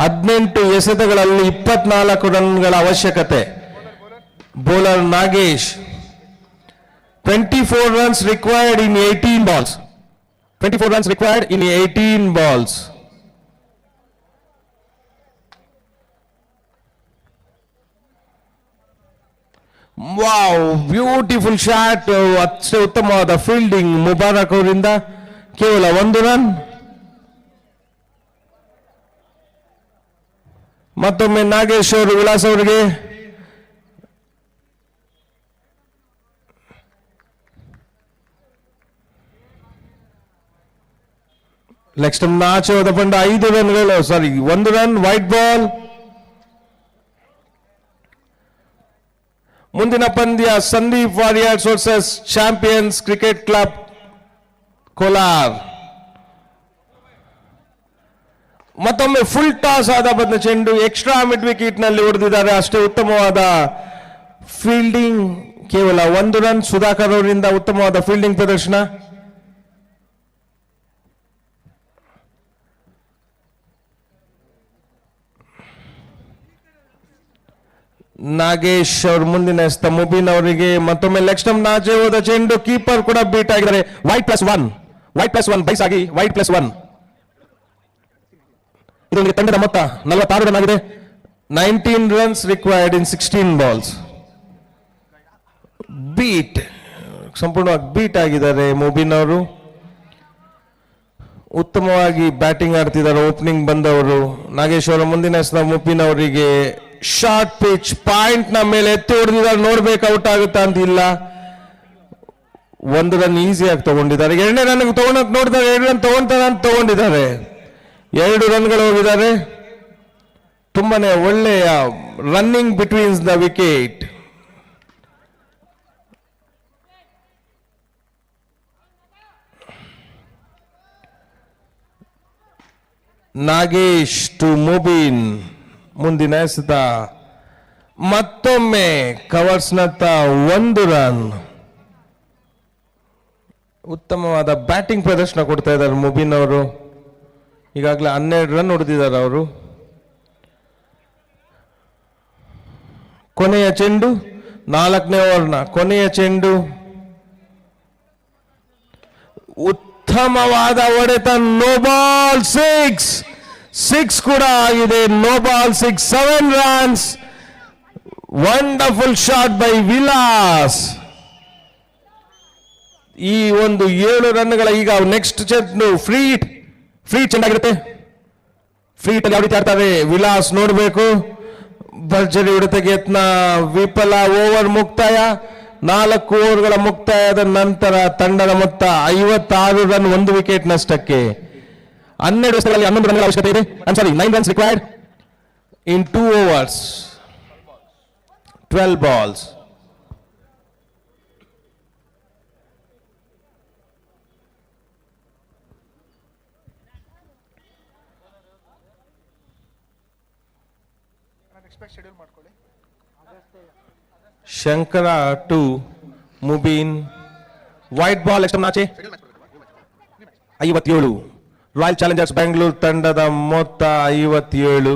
18 ಎಸೆತಗಳಲ್ಲಿ 24 ರನ್ಗಳ ಅವಶ್ಯಕತೆ. Bowler Nagesh. 24 runs required in 18 balls. 24 runs required in 18 balls. Wow, beautiful shot. ಅಷ್ಟೇ ಉತ್ತಮವಾದ ಫೀಲ್ಡಿಂಗ್ ಮುಬಾರಕ್ ಅವರಿಂದ. ಕೇವಲ 1 ರನ್. ಮತ್ತೊಮ್ಮೆ ನಾಗೇಶ್ ಅವರು ವಿಲಾಸ್ ಅವರಿಗೆ. ಲೆಗ್ ಸ್ಟಂಪ್ ಆಚೆ ಹೋದ ಪಂಡ 5 ರನ್ಗಳು, 1 ರನ್, ವೈಟ್ ಬಾಲ್. ಮುಂದಿನ ಪಂದ್ಯ Sandeep warriors versus champions cricket club Kolar. ಮತ್ತೊಮ್ಮೆ ಫುಲ್ ಟಾಸ್ ಆದ ಬಂದ ಚೆಂಡು ಎಕ್ಸ್ಟ್ರಾ ಮಿಡ್ ವಿಕೆಟ್ ನಲ್ಲಿ ಹೊಡೆದಿದ್ದಾರೆ. ಅಷ್ಟೇ ಉತ್ತಮವಾದ ಫೀಲ್ಡಿಂಗ್. ಕೇವಲ 1 ರನ್. ಸುಧಾಕರ್ ಅವರಿಂದ ಉತ್ತಮವಾದ ಫೀಲ್ಡಿಂಗ್ ಪ್ರದರ್ಶನ. ನಾಗೇಶ್ ಅವ್ರ ಮುಂದಿನ ಎಸ್ತ ಮುಬೀನ್ ಅವರಿಗೆ. ಮತ್ತೊಮ್ಮೆ ಲೆಗ್ ಸ್ಟಂಪ್ ನಾಚೆ ಹೋದ ಚೆಂಡು. ಕೀಪರ್ ಕೂಡ ಬೀಟ್ ಆಗಿದ್ದಾರೆ. ವೈಟ್+1 ಬೈಸ್ ಆಗಿ ವೈಟ್+1. ಇದೊಂದು ತಂಡದ ಮೊತ್ತ 46 ರನ್ ಆಗಿದೆ. 19 runs required in 16 balls. Beet, ಸಂಪೂರ್ಣವಾಗಿ ಬೀಟ್ ಆಗಿದ್ದಾರೆ ಮುಬೀನ್ ಅವರು. ಉತ್ತಮವಾಗಿ ಬ್ಯಾಟಿಂಗ್ ಆಡ್ತಿದ್ದಾರೆ ಓಪನಿಂಗ್ ಬಂದವರು. ನಾಗೇಶ್ ಅವರ ಮುಂದಿನ ಎಸ್ತ ಮುಬೀನ್ ಅವರಿಗೆ ಶಾರ್ಟ್ ಪಿಚ್ ಪಾಯಿಂಟ್ ನ ಮೇಲೆ ಎತ್ತಿ ಹೊಡೆದಿದ್ದಾರೆ. ನೋಡ್ಬೇಕು ಔಟ್ ಆಗುತ್ತಾ ಅಂತ. ಇಲ್ಲ, 1 ರನ್ ಈಸಿಯಾಗಿ ತಗೊಂಡಿದ್ದಾರೆ. 2ನೇ ರನ್ ತಗೊಂಡ್ ನೋಡಿದ್ದಾರೆ. 2 ರನ್ ತಗೊಂತಾರೆ ಅಂತ ತಗೊಂಡಿದ್ದಾರೆ. 2 ರನ್ಗಳು ಹೋಗಿದ್ದಾರೆ. ತುಂಬಾನೇ ಒಳ್ಳೆಯ running betweens the wicket. Nagesh to Mubeen ಮುಂದಿನ ಎಸೆತ ಮತ್ತೊಮ್ಮೆ ಕವರ್ಸ್ನತ್ತ 1 ರನ್. ಉತ್ತಮವಾದ ಬ್ಯಾಟಿಂಗ್ ಪ್ರದರ್ಶನ ಕೊಡ್ತಾ ಇದ್ದಾರೆ ಮುಬೀನ್ ಅವರು. ಈಗಾಗಲೇ 12 ರನ್ ಹೊಡೆದಿದ್ದಾರೆ ಅವರು. ಕೊನೆಯ ಚೆಂಡು 4ನೇ ಓವರ್ನ ಕೊನೆಯ ಚೆಂಡು. ಉತ್ತಮವಾದ ಹೊಡೆತ, ನೋ ಬಾಲ್ 6 ಕೂಡ ಆಗಿದೆ. No ball 6, 7 runs. Wonderful shot by Vilas. ಈ ಒಂದು 7 ರನ್ಗಳ ಈಗ ನೆಕ್ಸ್ಟ್ ಚೆಂಡು ಫ್ರೀ ಚೆಂಡಾಗಿರುತ್ತೆ. ಫ್ರೀ ಯಾವ ರೀತಿ ಆಡ್ತಾರೆ ವಿಲಾಸ್ ನೋಡಬೇಕು. ಭರ್ಜರಿ ಹೊಡೆತಕ್ಕೆ ಯತ್ನ ವಿಫಲ. ಓವರ್ ಮುಕ್ತಾಯ. 4 ಓವರ್ಗಳ ಮುಕ್ತಾಯದ ನಂತರ ತಂಡದ ಮೊತ್ತ 56 ರನ್, 1 ವಿಕೆಟ್ ನಷ್ಟಕ್ಕೆ. 12 ಎಸೆತಗಳಲ್ಲಿ 11 ರನ್ಗಳ ಅವಶ್ಯಕತೆ ಇದೆ. 9 runs required in 2 overs, 12 balls. Shankara to Mubeen. White ball ಆಚೆ. 57. ರಾಯಲ್ ಚಾಲೆಂಜರ್ಸ್ ಬೆಂಗಳೂರು ತಂಡದ ಮೊತ್ತ 57.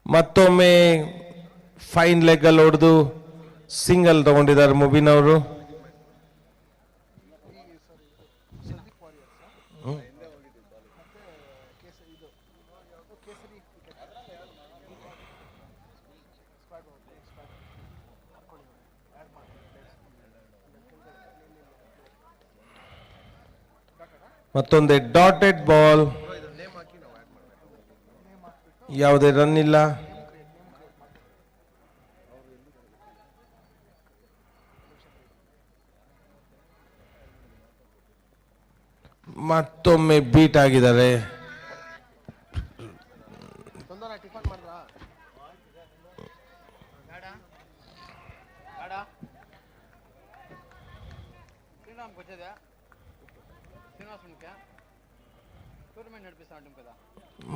ಮತ್ತೊಮ್ಮೆ ಫೈನ್ ಲೆಗ್ ಅಲ್ಲಿ ಹೊಡೆದು ಸಿಂಗಲ್ ತಗೊಂಡಿದ್ದಾರೆ ಮುಬೀನ್ ಅವರು. ಮತ್ತೊಂದೇ ಡಾಟೆಡ್ ಬಾಲ್. ಯಾವುದೇ ರನ್ ಇಲ್ಲ. ಮತ್ತೊಮ್ಮೆ ಬೀಟ್ ಆಗಿದ್ದಾರೆ.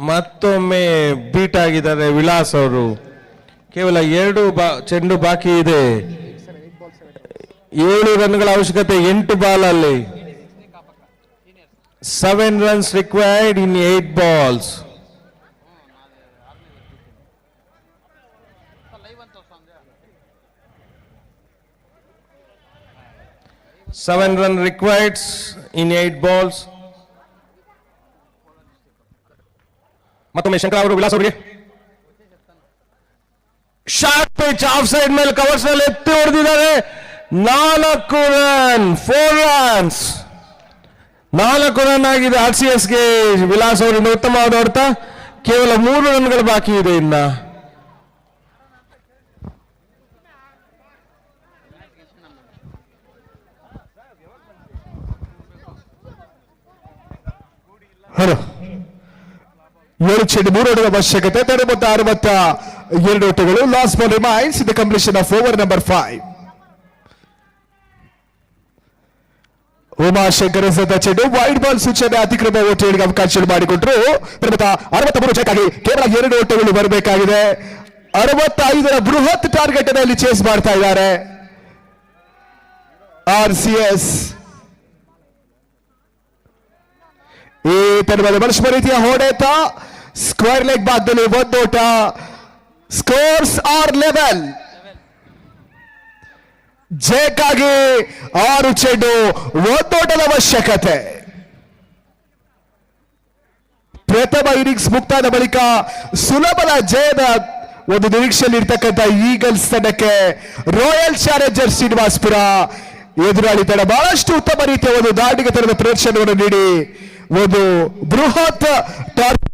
ಮತ್ತೊಮ್ಮೆ ಬೀಟ್ ಆಗಿದ್ದಾರೆ ವಿಲಾಸ್ ಅವರು. ಕೇವಲ 2 ಚೆಂಡು ಬಾಕಿ ಇದೆ. 7 ರನ್ಗಳ ಅವಶ್ಯಕತೆ 8 ಬಾಲ್ ಅಲ್ಲಿ. 7 runs required in 8 balls. Seven run required in 8 balls. ಮತ್ತೊಮ್ಮೆ ಶಂಕರ್ ಅವರು ವಿಲಾಸ್ ಅವರಿಗೆ ಶಾರ್ಟ್ ಪಿಚ್ ಆಫ್ ಸೈಡ್ ಮೇಲೆ ಕವರ್ಸ್ ನಲ್ಲಿ ಎತ್ತಿ ಹೊಡೆದಿದ್ದಾರೆ. 4 ರನ್, 4 runs. 4 ರನ್ ಆಗಿದೆ RCSಗೆ. ವಿಲಾಸ್ ಅವರಿಂದ ಉತ್ತಮವಾದ ಹೊಡೆತ. ಕೇವಲ 3 ರನ್ಗಳು ಬಾಕಿ ಇದೆ ಇನ್ನ. ಹಲೋ 7 ಚೆಂಡು 3 ಓಟದ ಅವಶ್ಯಕತೆ. ತಂಡ ಮೊತ್ತ 62 ಓಟಗಳು. Last ball remains the completion of over number 5. Umashankar ಎಸೆದ ಚೆಂಡು ವೈಡ್ ಬಾಲ್ ಸೂಚನೆ. ಅತಿಕ್ರಮ ಓಟಗಳಿಗೆ ಅವಕಾಶ ಮಾಡಿಕೊಟ್ರು. ತಂಡ ಮೊತ್ತ 63 ಚೆಕ್ಕಾಗಿ ಕೇವಲ 2 ಓಟಗಳು ಬರಬೇಕಾಗಿದೆ. 65ರ ಬೃಹತ್ ಟಾರ್ಗೆಟ್ ಅಲ್ಲಿ ಚೇಸ್ ಮಾಡ್ತಾ ಇದ್ದಾರೆ RCS. ಈ ತಂಡದ ಮನುಷ್ಯ ರೀತಿಯ ಹೊಡೆತ. ಸ್ಕ್ವೇರ್ ಲೆಗ್ ಭಾಗದಲ್ಲಿ 1 ಓಟ. Scores R level. ಜಯಕ್ಕಾಗಿ 6 ಚೆಂಡು 1 ಓಟದ ಅವಶ್ಯಕತೆ. ಪ್ರಥಮ ಇನ್ನಿಂಗ್ಸ್ ಮುಕ್ತಾಯದ ಬಳಿಕ ಸುಲಭದ ಜಯದ ಒಂದು ನಿರೀಕ್ಷೆಯಲ್ಲಿ ಇರ್ತಕ್ಕಂಥ ಈಗಲ್ಸ್ ತಂಡಕ್ಕೆ ರಾಯಲ್ ಚಾಲೆಂಜರ್ಸ್ ಶ್ರೀನಿವಾಸಪುರ ಎದುರಾಳಿ ತಂಡ ಬಹಳಷ್ಟು ಉತ್ತಮ ರೀತಿಯ ಒಂದು ದಾಂಡಿಗೆ ತರದ ಪ್ರದರ್ಶನವನ್ನು ನೀಡಿ ಒಂದು ಬೃಹತ್ ಟಾರ್ಗೆಟ್